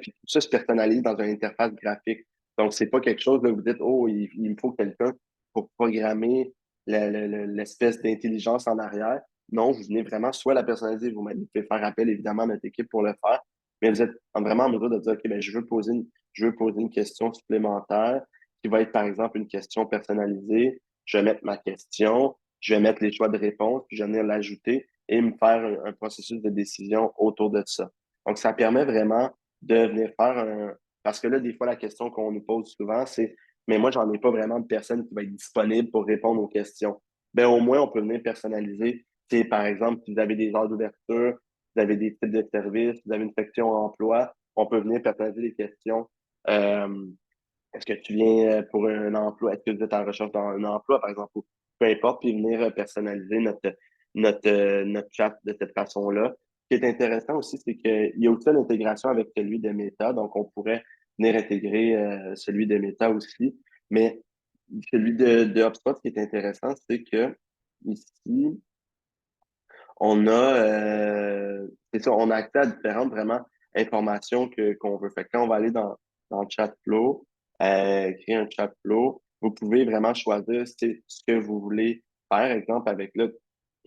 Puis tout ça se personnalise dans une interface graphique. Donc, c'est pas quelque chose, là, où vous dites, oh, il me faut quelqu'un pour programmer l'espèce d'intelligence en arrière. Non, vous venez vraiment soit la personnaliser, vous pouvez faire appel évidemment à notre équipe pour le faire, mais vous êtes vraiment en mesure de dire, OK, ben, je veux poser une question supplémentaire qui va être, par exemple, une question personnalisée. Je vais mettre ma question, je vais mettre les choix de réponse, puis je vais venir l'ajouter et me faire un processus de décision autour de ça. Donc, ça permet vraiment de venir faire un... Parce que là, des fois, la question qu'on nous pose souvent, c'est, mais moi, j'en ai pas vraiment de personne qui va être disponible pour répondre aux questions. Ben, au moins, on peut venir personnaliser. C'est, par exemple, si vous avez des heures d'ouverture, vous avez des types de services, vous avez une section emploi, on peut venir personnaliser les questions. Euh, Est-ce que tu viens pour un emploi? Est-ce que vous êtes en recherche d'un emploi, par exemple, ou peu importe, puis venir personnaliser notre chat de cette façon-là. Ce qui est intéressant aussi, c'est qu'il y a aussi l'intégration avec celui de Meta, donc on pourrait venir intégrer celui de Meta aussi. Mais celui de HubSpot, ce qui est intéressant, c'est que ici, on a, c'est ça, on a accès à différentes vraiment informations qu'on veut. Fait que quand on va aller dans le chat flow, créer un chat flow, vous pouvez vraiment choisir ce que vous voulez faire. Exemple, avec là,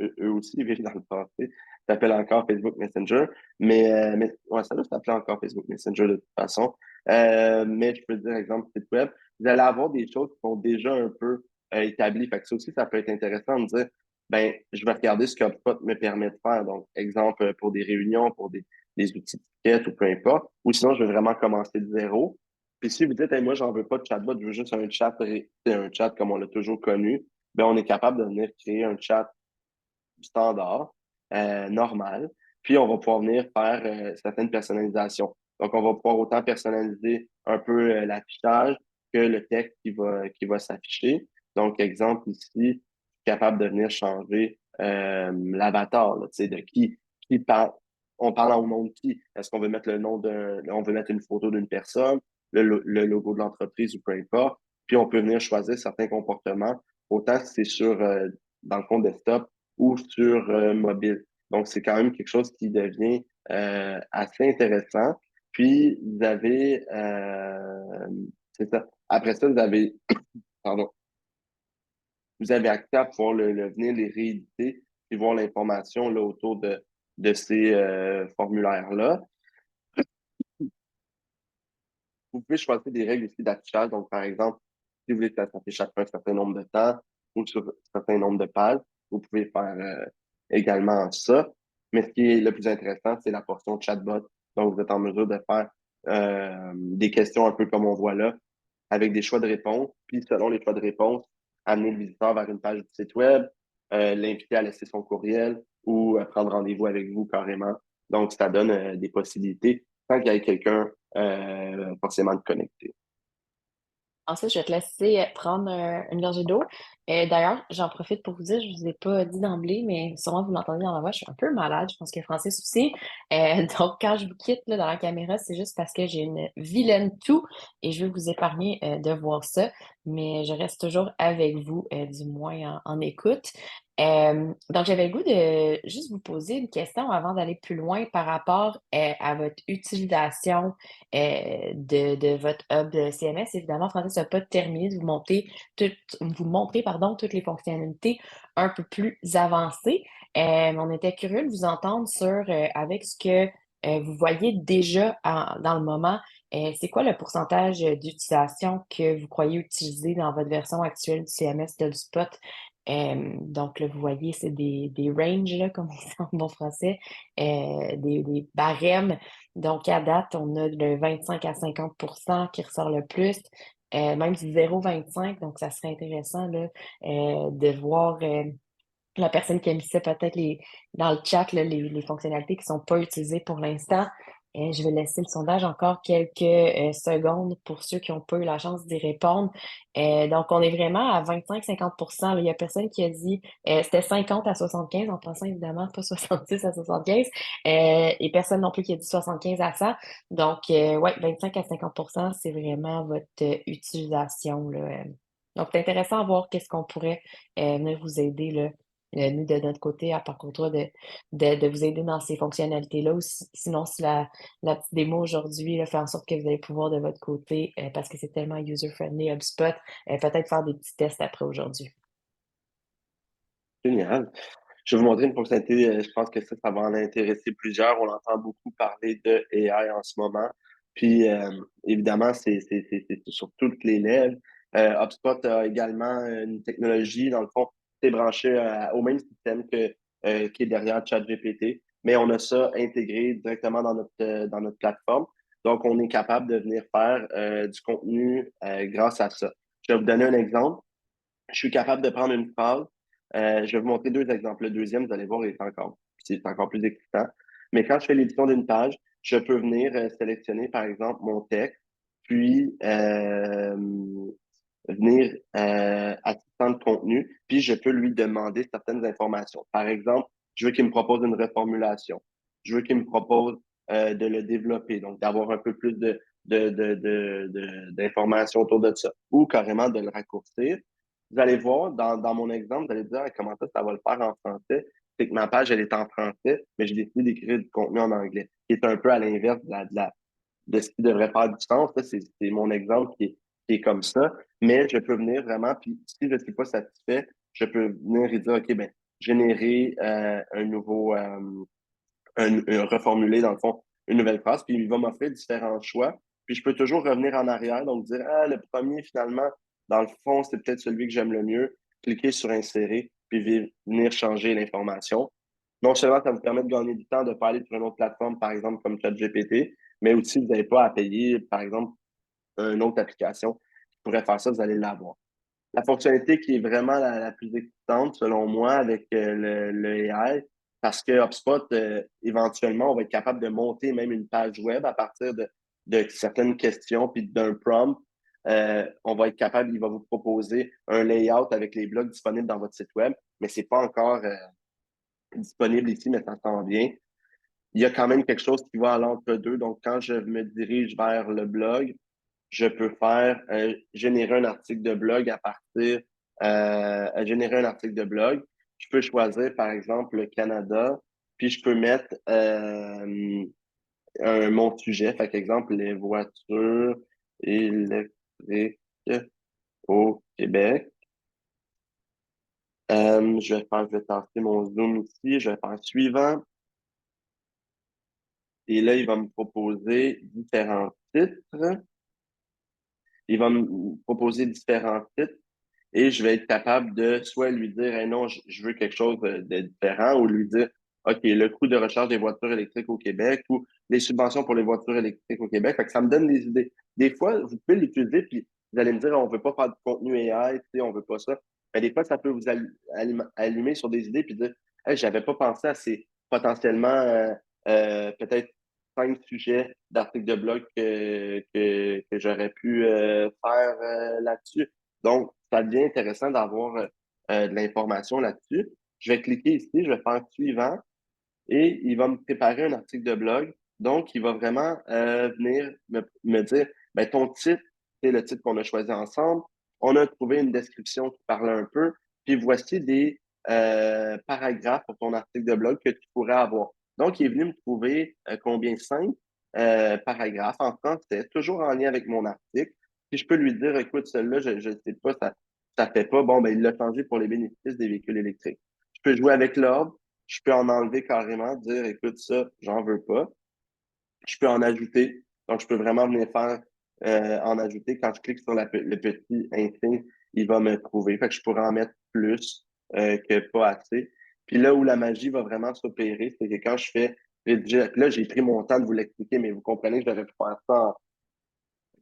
eux aussi, ils vivent dans le passé. Ça s'appelle encore Facebook Messenger. Mais ouais, ça doit s'appeler encore Facebook Messenger de toute façon. Mais je peux dire, exemple, site web. Vous allez avoir des choses qui sont déjà un peu établies. Fait que ça aussi, ça peut être intéressant de dire, ben, je vais regarder ce que HubSpot me permet de faire. Donc, exemple, pour des réunions, pour des outils de ticket ou peu importe. Ou sinon, je vais vraiment commencer de zéro. Puis si vous dites, hey, moi, j'en veux pas de chatbot, je veux juste un chat comme on l'a toujours connu, ben, on est capable de venir créer un chat standard, normal. Puis on va pouvoir venir faire certaines personnalisations. Donc, on va pouvoir autant personnaliser un peu l'affichage que le texte qui va s'afficher. Donc, exemple ici, je suis capable de venir changer l'avatar, là, tu sais, de qui parle. On parle au nom de qui? Est-ce qu'on veut mettre le nom on veut mettre une photo d'une personne, le logo de l'entreprise ou peu importe. Puis on peut venir choisir certains comportements, autant si c'est sur, dans le compte desktop ou sur mobile. Donc, c'est quand même quelque chose qui devient assez intéressant. Puis, vous avez, c'est ça. Après ça, vous avez, pardon, vous avez accès à pouvoir venir les rééditer et voir l'information là, autour de ces formulaires-là. Vous pouvez choisir des règles aussi d'affichage. Donc, par exemple, si vous voulez que ça s'affiche après un certain nombre de temps ou sur un certain nombre de pages, vous pouvez faire également ça. Mais ce qui est le plus intéressant, c'est la portion chatbot. Donc, vous êtes en mesure de faire des questions un peu comme on voit là, avec des choix de réponse. Puis, selon les choix de réponse, amener le visiteur vers une page du site web, l'inviter à laisser son courriel ou prendre rendez-vous avec vous carrément. Donc, ça donne des possibilités sans qu'il y ait quelqu'un forcément de connecté. Ensuite, je vais te laisser prendre une gorgée d'eau. D'ailleurs, j'en profite pour vous dire, je ne vous ai pas dit d'emblée, mais sûrement vous l'entendez dans ma voix, je suis un peu malade, je pense que Francis aussi. Donc, quand je vous quitte là, dans la caméra, c'est juste parce que j'ai une vilaine toux et je veux vous épargner de voir ça, mais je reste toujours avec vous, du moins en écoute. Donc, j'avais le goût de juste vous poser une question avant d'aller plus loin par rapport à votre utilisation de votre hub CMS. Évidemment, Francis n'a pas terminé de vous montrer pardon, toutes les fonctionnalités un peu plus avancées. On était curieux de vous entendre sur, avec ce que vous voyez déjà dans le moment, c'est quoi le pourcentage d'utilisation que vous croyez utiliser dans votre version actuelle du CMS d'HubSpot? Donc là, vous voyez, c'est des ranges, là, comme on dit en bon français, des barèmes. Donc, à date, on a le 25 à 50 qui ressort le plus, même du 0,25. Donc, ça serait intéressant là, de voir la personne qui a mis ça peut-être dans le chat, là, les fonctionnalités qui ne sont pas utilisées pour l'instant. Je vais laisser le sondage encore quelques secondes pour ceux qui n'ont pas eu la chance d'y répondre. Donc, on est vraiment à 25-50 là. Il n'y a personne qui a dit, c'était 50 à 75, en pensant évidemment pas 70 à 75, et personne non plus qui a dit 75 à 100. Donc, ouais, 25 à 50 c'est vraiment votre utilisation, là. Donc, c'est intéressant à voir qu'est-ce qu'on pourrait venir vous aider là, nous, de notre côté, à Parcours Toi, de vous aider dans ces fonctionnalités-là. Ou sinon, si la petite démo aujourd'hui là, fait en sorte que vous allez pouvoir de votre côté, parce que c'est tellement user-friendly, HubSpot, peut-être faire des petits tests après aujourd'hui. Génial. Je vais vous montrer une fonctionnalité, je pense que ça va en intéresser plusieurs. On entend beaucoup parler de AI en ce moment. Puis, évidemment, c'est sur toutes les lèvres. HubSpot a également une technologie, dans le fond, c'est branché au même système qui est derrière ChatGPT, mais on a ça intégré directement dans notre plateforme. Donc, on est capable de venir faire du contenu grâce à ça. Je vais vous donner un exemple. Je suis capable de prendre une phrase. Je vais vous montrer deux exemples. Le deuxième, vous allez voir, c'est encore plus excitant. Mais quand je fais l'édition d'une page, je peux venir sélectionner, par exemple, mon texte, puis venir assistant de contenu, puis je peux lui demander certaines informations. Par exemple, je veux qu'il me propose une reformulation. Je veux qu'il me propose de le développer, donc d'avoir un peu plus d'informations autour de ça, ou carrément de le raccourcir. Vous allez voir, dans mon exemple, vous allez dire ah, comment ça va le faire en français. C'est que ma page, elle est en français, mais j'ai décidé d'écrire du contenu en anglais, qui est un peu à l'inverse de ce qui devrait faire du sens. Ça, c'est mon exemple qui est comme ça. Mais je peux venir vraiment, puis si je ne suis pas satisfait, je peux venir et dire, OK, ben, générer un nouveau, reformuler, dans le fond, une nouvelle phrase, puis il va m'offrir différents choix. Puis je peux toujours revenir en arrière, donc dire, ah, le premier, finalement, dans le fond, c'est peut-être celui que j'aime le mieux. Cliquer sur insérer, puis venir changer l'information. Non seulement ça vous permet de gagner du temps de ne pas aller sur une autre plateforme, par exemple, comme ChatGPT, mais aussi vous n'avez pas à payer, par exemple, une autre application qui pourrait faire ça, vous allez l'avoir. La fonctionnalité qui est vraiment la plus excitante, selon moi, avec le AI, parce que HubSpot, éventuellement, on va être capable de monter même une page web à partir de certaines questions puis d'un prompt. On va être capable, il va vous proposer un layout avec les blogs disponibles dans votre site web, mais c'est pas encore disponible ici, mais ça s'en vient. Il y a quand même quelque chose qui va à l'entre-deux. Donc, quand je me dirige vers le blog, je peux faire générer un article de blog à partir générer un article de blog. Je peux choisir, par exemple, le Canada, puis je peux mettre mon sujet. Fait exemple, les voitures électriques au Québec. Je vais tasser mon zoom ici, je vais faire suivant. Et là, il va me proposer différents titres. Il va me proposer différents titres et je vais être capable de soit lui dire, hey, non, je veux quelque chose de différent ou lui dire, OK, le coût de recharge des voitures électriques au Québec ou les subventions pour les voitures électriques au Québec. Fait que ça me donne des idées. Des fois, vous pouvez l'utiliser puis vous allez me dire, on veut pas faire de contenu AI, tu sais, on veut pas ça. Mais des fois, ça peut vous allumer sur des idées puis dire, hey, j'avais pas pensé à ces potentiellement peut-être 5 sujets d'articles de blog que j'aurais pu faire là-dessus. Donc, ça devient intéressant d'avoir de l'information là-dessus. Je vais cliquer ici, je vais faire suivant et il va me préparer un article de blog. Donc, il va vraiment venir me dire, ben, ton titre, c'est le titre qu'on a choisi ensemble. On a trouvé une description qui parle un peu. Puis voici des paragraphes pour ton article de blog que tu pourrais avoir. Donc, il est venu me trouver combien? 5 paragraphes en français, toujours en lien avec mon article. Puis je peux lui dire, écoute, celui-là, je ne sais pas, ça fait pas. Bon, ben, il l'a changé pour les bénéfices des véhicules électriques. Je peux jouer avec l'ordre. Je peux en enlever carrément, dire, écoute, ça, j'en veux pas. Je peux en ajouter. Donc, je peux vraiment venir faire en ajouter. Quand je clique sur le petit insigne, il va me trouver. Fait que je pourrais en mettre plus que pas assez. Puis là où la magie va vraiment s'opérer, c'est que quand je fais rédiger, puis là, j'ai pris mon temps de vous l'expliquer, mais vous comprenez que je devrais faire ça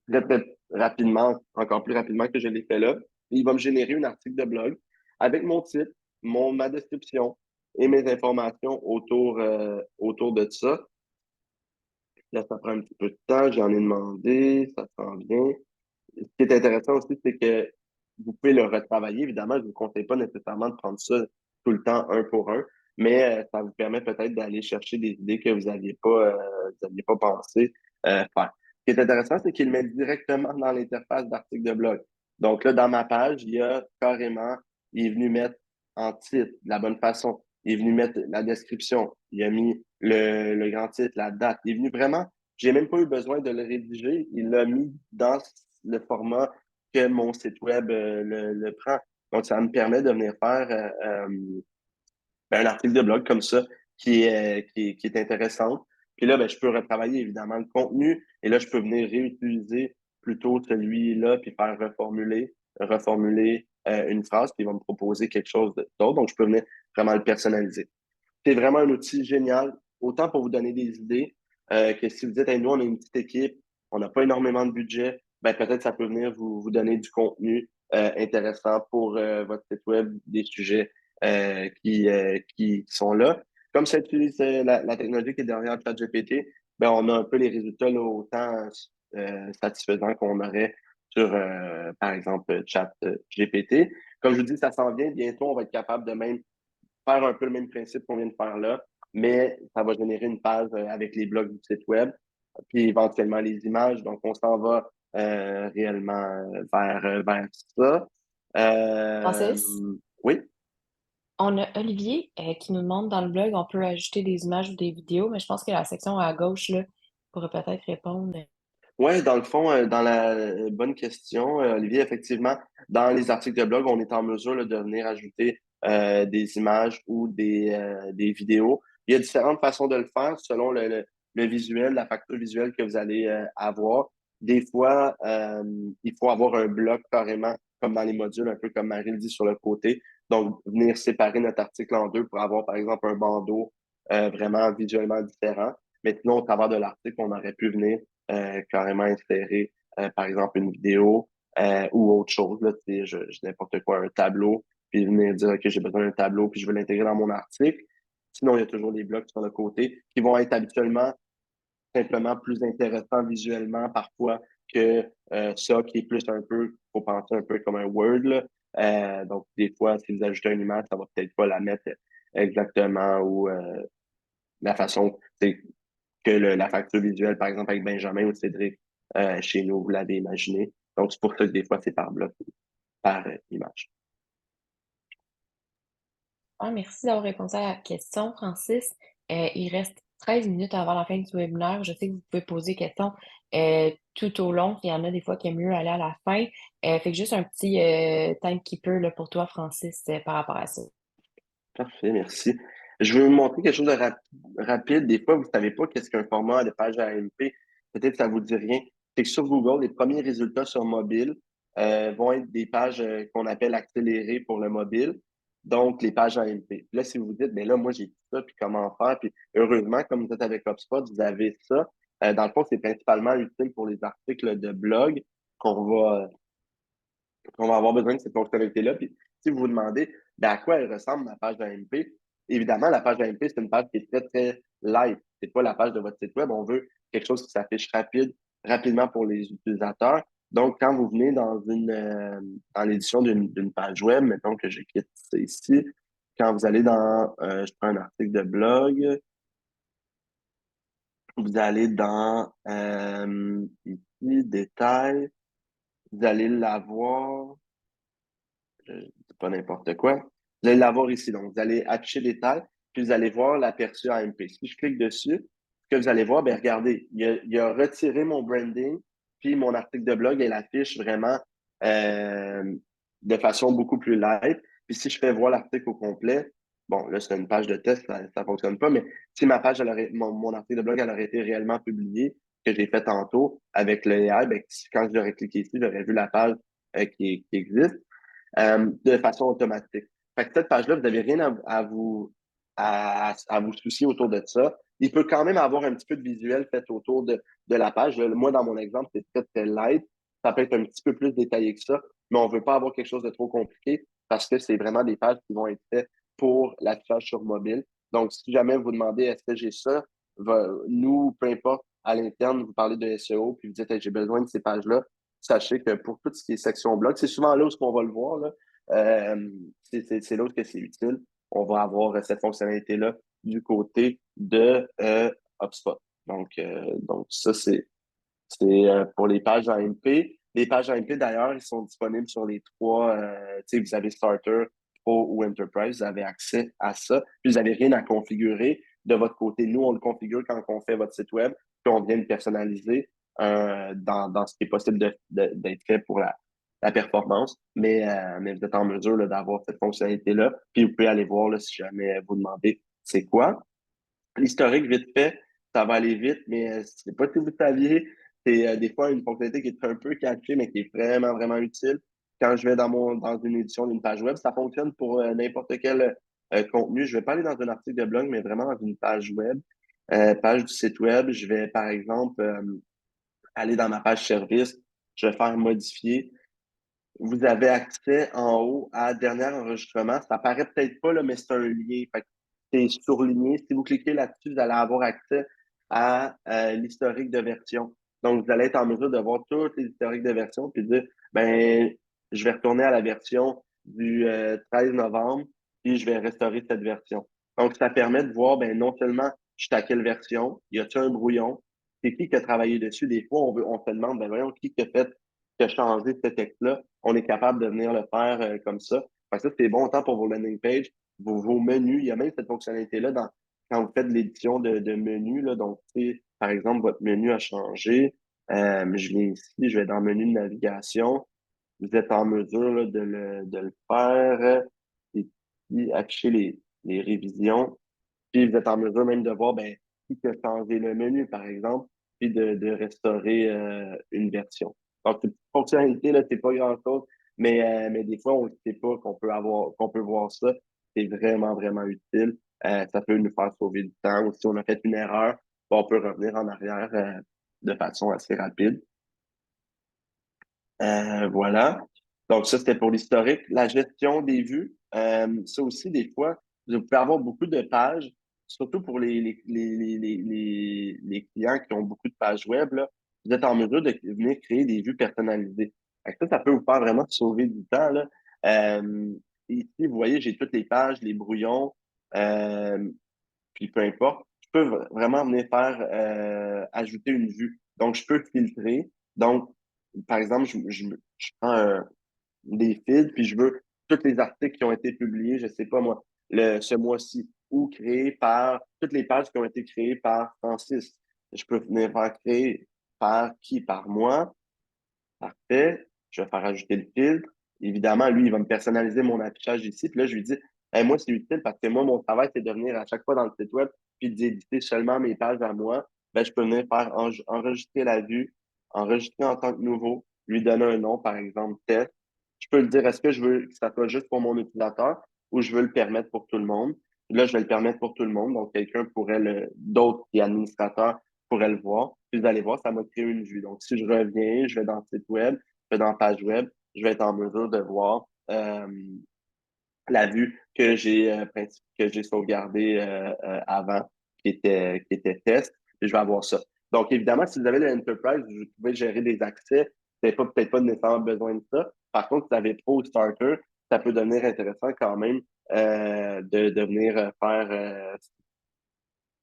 très, très rapidement, encore plus rapidement que je l'ai fait là. Il va me générer un article de blog avec mon titre, ma description et mes informations autour de ça. Là, ça prend un petit peu de temps, j'en ai demandé, ça s'en vient. Ce qui est intéressant aussi, c'est que vous pouvez le retravailler. Évidemment, je ne vous conseille pas nécessairement de prendre ça tout le temps un pour un, mais ça vous permet peut-être d'aller chercher des idées que vous aviez pas pensé faire. Ce qui est intéressant, c'est qu'il met directement dans l'interface d'article de blog. Donc là, dans ma page, il y a carrément, il est venu mettre en titre de la bonne façon. Il est venu mettre la description. Il a mis le grand titre, la date. Il est venu vraiment, j'ai même pas eu besoin de le rédiger. Il l'a mis dans le format que mon site web le prend. Donc, ça me permet de venir faire un article de blog comme ça qui est intéressant. Puis là, ben, je peux retravailler évidemment le contenu et là, je peux venir réutiliser plutôt celui-là puis faire reformuler une phrase qui va me proposer quelque chose d'autre. Donc, je peux venir vraiment le personnaliser. C'est vraiment un outil génial, autant pour vous donner des idées que si vous dites, hey, nous, on a une petite équipe, on n'a pas énormément de budget, ben, peut-être ça peut venir vous donner du contenu intéressant pour votre site web, des sujets qui sont là. Comme ça utilise la technologie qui est derrière ChatGPT, ben, on a un peu les résultats là, autant satisfaisants qu'on aurait sur, par exemple, ChatGPT. Comme je vous dis, ça s'en vient. Bientôt, on va être capable de même faire un peu le même principe qu'on vient de faire là, mais ça va générer une page avec les blogs du site web, puis éventuellement les images. Donc, on s'en va réellement vers ça. Euh, Francis, oui. on a Olivier qui nous demande dans le blog, on peut ajouter des images ou des vidéos, mais je pense que la section à gauche là, pourrait peut-être répondre. Ouais, dans le fond, dans la bonne question, Olivier, effectivement, dans les articles de blog, on est en mesure là, de venir ajouter des images ou des vidéos. Il y a différentes façons de le faire selon le visuel, la facture visuelle que vous allez avoir. Des fois, il faut avoir un bloc carrément, comme dans les modules, un peu comme Marie le dit sur le côté. Donc, venir séparer notre article en deux pour avoir, par exemple, un bandeau vraiment visuellement différent. Mais sinon, au travers de l'article, on aurait pu venir carrément insérer, par exemple, une vidéo ou autre chose. Là, je n'importe quoi, un tableau, puis venir dire, OK, j'ai besoin d'un tableau, puis je veux l'intégrer dans mon article. Sinon, il y a toujours des blocs sur le côté qui vont être habituellement simplement plus intéressants visuellement parfois que ça qui est plus un peu, faut penser un peu comme un Word. Là. Donc, des fois, si vous ajoutez une image, ça va peut-être pas la mettre exactement ou la façon que la facture visuelle, par exemple, avec Benjamin ou Cédric, chez nous, vous l'avez imaginé. Donc, c'est pour ça que des fois, c'est par bloc, par image. Ah, merci d'avoir répondu à la question, Francis. Il reste 13 minutes avant la fin du webinaire. Je sais que vous pouvez poser des questions tout au long. Il y en a des fois qui aiment mieux aller à la fin. Fait que juste un petit timekeeper là, pour toi, Francis, par rapport à ça. Parfait, merci. Je vais vous montrer quelque chose de rapide. Des fois, vous ne savez pas qu'est-ce qu'un format de page AMP. Peut-être que ça ne vous dit rien. C'est que sur Google, les premiers résultats sur mobile vont être des pages qu'on appelle accélérées pour le mobile. Donc, les pages AMP. Là, si vous vous dites, mais là, moi, j'ai tout ça, puis comment faire? Puis heureusement, comme vous êtes avec HubSpot, vous avez ça. Dans le fond, c'est principalement utile pour les articles de blog qu'on va on va avoir besoin de cette fonctionnalité-là. Puis, si vous vous demandez ben, à quoi elle ressemble ma page d'AMP, évidemment, la page d'AMP, c'est une page qui est très, très light. C'est pas la page de votre site web. On veut quelque chose qui s'affiche rapidement pour les utilisateurs. Donc, quand vous venez dans l'édition d'une page web, mettons que je quitte ça ici, quand vous allez je prends un article de blog, vous allez dans ici, détails, vous allez l'avoir. Je ne dis pas n'importe quoi. Vous allez l'avoir ici. Donc, vous allez afficher les tailles, puis vous allez voir l'aperçu AMP. Si je clique dessus, ce que vous allez voir, ben regardez, il a retiré mon branding, puis mon article de blog, elle affiche vraiment euh, de façon beaucoup plus light. Puis si je fais voir l'article au complet, bon, là, c'est une page de test, ça ne fonctionne pas, mais si ma page, mon article de blog, elle aurait été réellement publié, que j'ai fait tantôt avec le AI, ben, quand j'aurais cliqué ici, j'aurais vu la page qui existe de façon automatique. Fait que cette page-là, vous n'avez rien à vous soucier autour de ça. Il peut quand même avoir un petit peu de visuel fait autour de la page. Moi, dans mon exemple, c'est très, très light. Ça peut être un petit peu plus détaillé que ça, mais on ne veut pas avoir quelque chose de trop compliqué parce que c'est vraiment des pages qui vont être faites pour l'affichage sur mobile. Donc, si jamais vous demandez est-ce que j'ai ça, nous, peu importe, à l'interne, vous parlez de SEO, puis vous dites hey, j'ai besoin de ces pages-là, sachez que pour tout ce qui est section blog, c'est souvent là où on va le voir. Là. C'est là où c'est utile. On va avoir cette fonctionnalité-là du côté de HubSpot. Donc ça, c'est pour les pages AMP. Les pages AMP, d'ailleurs, ils sont disponibles sur les trois. Vous avez Starter, Pro ou Enterprise, vous avez accès à ça. Puis vous n'avez rien à configurer de votre côté. Nous, on le configure quand on fait votre site web, puis on vient le personnaliser dans ce qui est possible d'être fait pour la performance. Mais vous êtes en mesure là, d'avoir cette fonctionnalité-là. Puis vous pouvez aller voir là, si jamais vous demandez c'est quoi. L'historique, vite fait, ça va aller vite, mais c'est pas si vous saviez, c'est des fois une fonctionnalité qui est un peu cachée, mais qui est vraiment, vraiment utile. Quand je vais dans une édition d'une page web, ça fonctionne pour n'importe quel contenu. Je vais pas aller dans un article de blog, mais vraiment dans une page web, page du site web. Je vais, par exemple, aller dans ma page service. Je vais faire modifier. Vous avez accès en haut à dernier enregistrement. Ça paraît peut-être pas, là, mais c'est un lien. Fait que c'est surligné. Si vous cliquez là-dessus, vous allez avoir accès à l'historique de version. Donc, vous allez être en mesure de voir tous les historiques de version puis dire, ben, je vais retourner à la version du 13 novembre, puis je vais restaurer cette version. Donc, ça permet de voir, ben, non seulement je suis à quelle version, y a-t-il un brouillon, c'est qui a travaillé dessus. Des fois, on se demande, ben, voyons, qui a fait, qui a changé ce texte-là, on est capable de venir le faire comme ça. Fait que ça, c'est bon tant pour vos landing pages, vos menus. Il y a même cette fonctionnalité-là quand vous faites l'édition de menus. Là, donc, par exemple, votre menu a changé. Je viens ici, je vais dans le menu de navigation. Vous êtes en mesure là, de le faire. Et puis, afficher les révisions. Puis, vous êtes en mesure même de voir ben, qui a changé le menu, par exemple, puis de restaurer une version. Donc, cette fonctionnalité, là, c'est pas grand-chose, mais des fois, on ne sait pas qu'on peut voir ça. C'est vraiment, vraiment utile. Ça peut nous faire sauver du temps. Ou si on a fait une erreur, bon, on peut revenir en arrière de façon assez rapide. Voilà. Donc, ça, c'était pour l'historique. La gestion des vues, ça aussi, des fois, vous pouvez avoir beaucoup de pages, surtout pour les clients qui ont beaucoup de pages web, là, vous êtes en mesure de venir créer des vues personnalisées. Fait que ça peut vous faire vraiment sauver du temps, là. Euh, Ici, vous voyez, j'ai toutes les pages, les brouillons, euh, puis peu importe. Je peux vraiment venir faire ajouter une vue. Donc, je peux filtrer. Donc, par exemple, je prends des feeds, puis je veux tous les articles qui ont été publiés, je sais pas moi, ce mois-ci, ou créés par toutes les pages qui ont été créées par Francis. Je peux venir faire créer par qui? Par moi. Parfait. Je vais faire ajouter le filtre. Évidemment, lui, il va me personnaliser mon affichage ici. Puis là, je lui dis, hey, moi, c'est utile parce que moi, mon travail, c'est de venir à chaque fois dans le site web puis d'éditer seulement mes pages à moi. Ben, je peux venir faire enregistrer la vue, enregistrer en tant que nouveau, lui donner un nom, par exemple, test. Je peux le dire, est-ce que je veux que ça soit juste pour mon utilisateur ou je veux le permettre pour tout le monde? Puis là, je vais le permettre pour tout le monde. Donc, d'autres qui administrateurs pourraient le voir. Puis vous allez voir, ça m'a créé une vue. Donc, si je reviens, je vais dans le site web, je vais dans la page web, je vais être en mesure de voir la vue que j'ai sauvegardée avant, qui était test, et je vais avoir ça. Donc, évidemment, si vous avez l'Enterprise, vous pouvez gérer des accès. Vous n'avez peut-être pas nécessairement besoin de ça. Par contre, si vous avez Pro ou Starter, ça peut devenir intéressant quand même de venir faire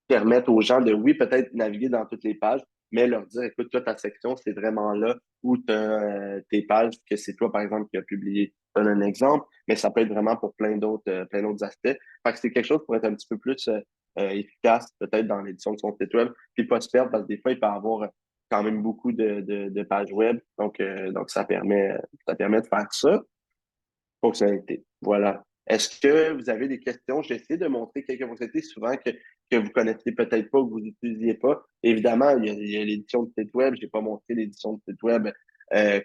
permettre aux gens de, oui, peut-être naviguer dans toutes les pages, mais leur dire, écoute, toi, ta section, c'est vraiment là où tu as tes pages, que c'est toi, par exemple, qui as publié. Je donne un exemple, mais ça peut être vraiment pour plein d'autres aspects. Fait que c'est quelque chose pour être un petit peu plus efficace, peut-être, dans l'édition de son site web, puis pas se perdre, parce que des fois, il peut y avoir quand même beaucoup de pages web. Donc ça permet de faire ça fonctionnalité. Voilà. Est-ce que vous avez des questions? J'essaie de montrer quelques fonctionnalités souvent que vous connaissez peut-être pas ou que vous n'utilisiez pas. Évidemment, il y a l'édition de site web. Je n'ai pas montré l'édition de site web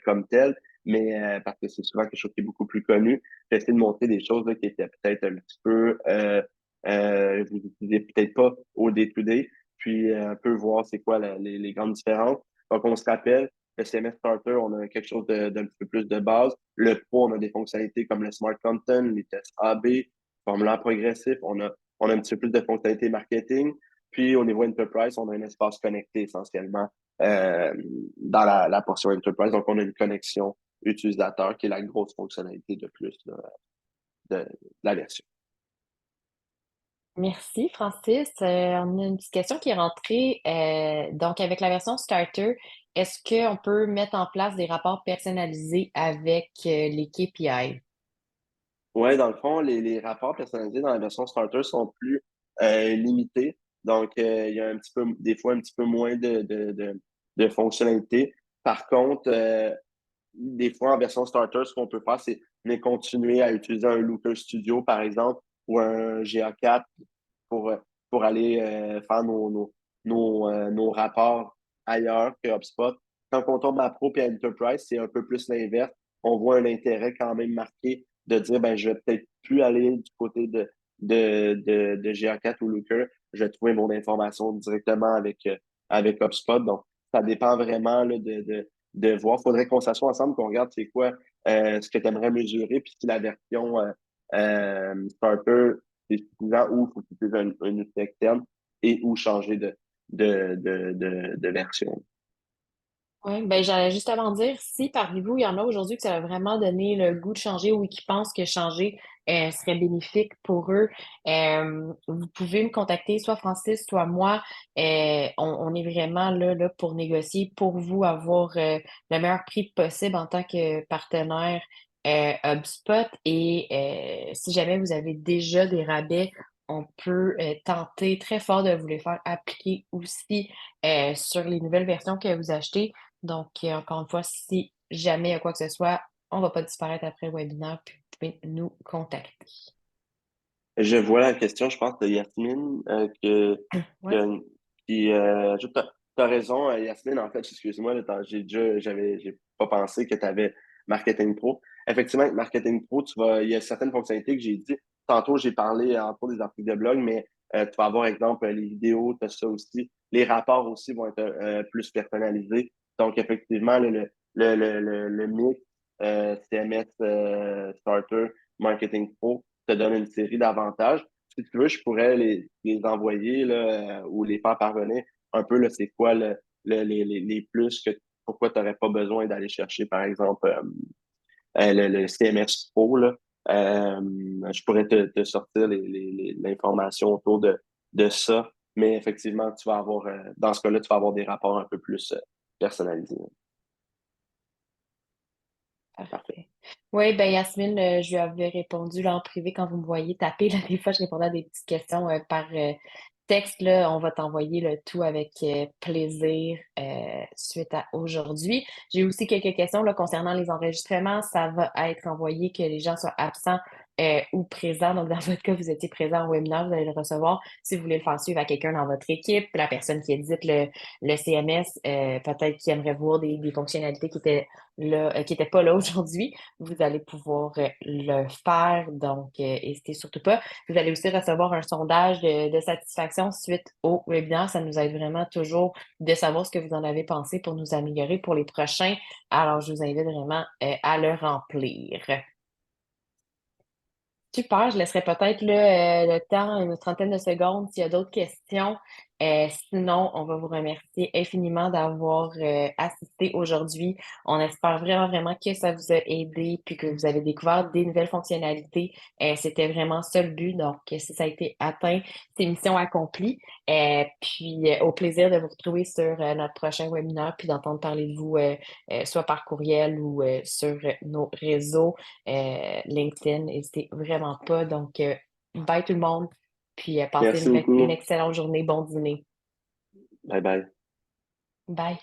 comme telle, mais parce que c'est souvent quelque chose qui est beaucoup plus connu. J'essaie de montrer des choses là, qui étaient peut-être un petit peu vous n'utilisez peut-être pas au day-to-day, puis un peu voir c'est quoi les grandes différences. Donc, on se rappelle, le CMS Starter, on a quelque chose d'un petit peu plus de base. Le Pro, on a des fonctionnalités comme le Smart Content, les tests AB, formulaire progressif. On a un petit peu plus de fonctionnalités marketing. Puis, au niveau Enterprise, on a un espace connecté essentiellement dans la portion Enterprise. Donc, on a une connexion utilisateur qui est la grosse fonctionnalité de plus là, de la version. Merci, Francis. On a une petite question qui est rentrée. Donc, avec la version Starter, est-ce qu'on peut mettre en place des rapports personnalisés avec les KPI? Ouais, dans le fond, les rapports personnalisés dans la version starter sont plus limités. Donc, il y a un petit peu, des fois, un petit peu moins de fonctionnalités. Par contre, des fois, en version starter, ce qu'on peut faire, c'est de continuer à utiliser un Looker Studio, par exemple, ou un GA4 pour, euh, pour aller faire nos rapports ailleurs que HubSpot. Quand on tombe à Pro et à Enterprise, c'est un peu plus l'inverse. On voit un intérêt quand même marqué de dire, ben, je vais peut-être plus aller du côté de GA4 ou Looker. Je vais trouver mon information directement avec HubSpot. Donc, ça dépend vraiment là, de voir. Il faudrait qu'on s'assoie ensemble, qu'on regarde c'est quoi ce que tu aimerais mesurer, puis si la version starter c'est suffisant ou il faut que tu utilises un outil externe et ou changer de version. Oui, ben j'allais justement dire, si parmi vous, il y en a aujourd'hui que ça a vraiment donné le goût de changer ou qui pensent que changer serait bénéfique pour eux, vous pouvez me contacter, soit Francis, soit moi. On est vraiment là pour négocier, pour vous avoir le meilleur prix possible en tant que partenaire HubSpot. Et si jamais vous avez déjà des rabais, on peut tenter très fort de vous les faire appliquer aussi sur les nouvelles versions que vous achetez. Donc, encore une fois, si jamais il y a quoi que ce soit, on ne va pas disparaître après le webinaire, puis vous pouvez nous contacter. Je vois la question, je pense, de Yasmine, Ouais. que- qui, t'as raison, Yasmine, en fait, excuse-moi, là, j'ai pas pensé que tu avais Marketing Pro. Effectivement, avec Marketing Pro, il y a certaines fonctionnalités que j'ai dit. Tantôt, j'ai parlé en cours des articles de blog, mais tu vas avoir, exemple, les vidéos, tu as ça aussi. Les rapports aussi vont être plus personnalisés. Donc, effectivement, le mix CMS Starter, Marketing Pro, te donne une série d'avantages. Si tu veux, je pourrais les envoyer là, ou les faire parvenir un peu, là, c'est quoi les plus que pourquoi tu n'aurais pas besoin d'aller chercher, par exemple, le CMS Pro. Là. Je pourrais te sortir l'information autour de ça, mais effectivement, tu vas avoir, dans ce cas-là, tu vas avoir des rapports un peu plus personnalisés. Parfait. Parfait. Oui, ben Yasmine, je lui avais répondu là, en privé quand vous me voyez taper. Là, des fois, je répondais à des petites questions par texte. Là, on va t'envoyer le tout avec plaisir suite à aujourd'hui. J'ai aussi quelques questions là, concernant les enregistrements. Ça va être envoyé que les gens soient absents ou présents. Donc, dans votre cas, vous étiez présent au webinaire, vous allez le recevoir. Si vous voulez le faire suivre à quelqu'un dans votre équipe, la personne qui édite le CMS, peut-être qui aimerait voir des fonctionnalités qui étaient là, qui n'était pas là aujourd'hui, vous allez pouvoir le faire. Donc, n'hésitez surtout pas. Vous allez aussi recevoir un sondage de satisfaction suite au webinaire. Ça nous aide vraiment toujours de savoir ce que vous en avez pensé pour nous améliorer pour les prochains. Alors, je vous invite vraiment à le remplir. Super, je laisserai peut-être là, le temps, une trentaine de secondes s'il y a d'autres questions. Sinon, on va vous remercier infiniment d'avoir assisté aujourd'hui. On espère vraiment que ça vous a aidé puis que vous avez découvert des nouvelles fonctionnalités. C'était vraiment ça le but. Donc, si ça a été atteint, c'est mission accomplie. Puis, au plaisir de vous retrouver sur notre prochain webinaire puis d'entendre parler de vous soit par courriel ou sur nos réseaux. LinkedIn, n'hésitez vraiment pas. Donc, bye tout le monde, puis passez Merci une beaucoup. excellente journée, bon dîner. Bye bye. Bye.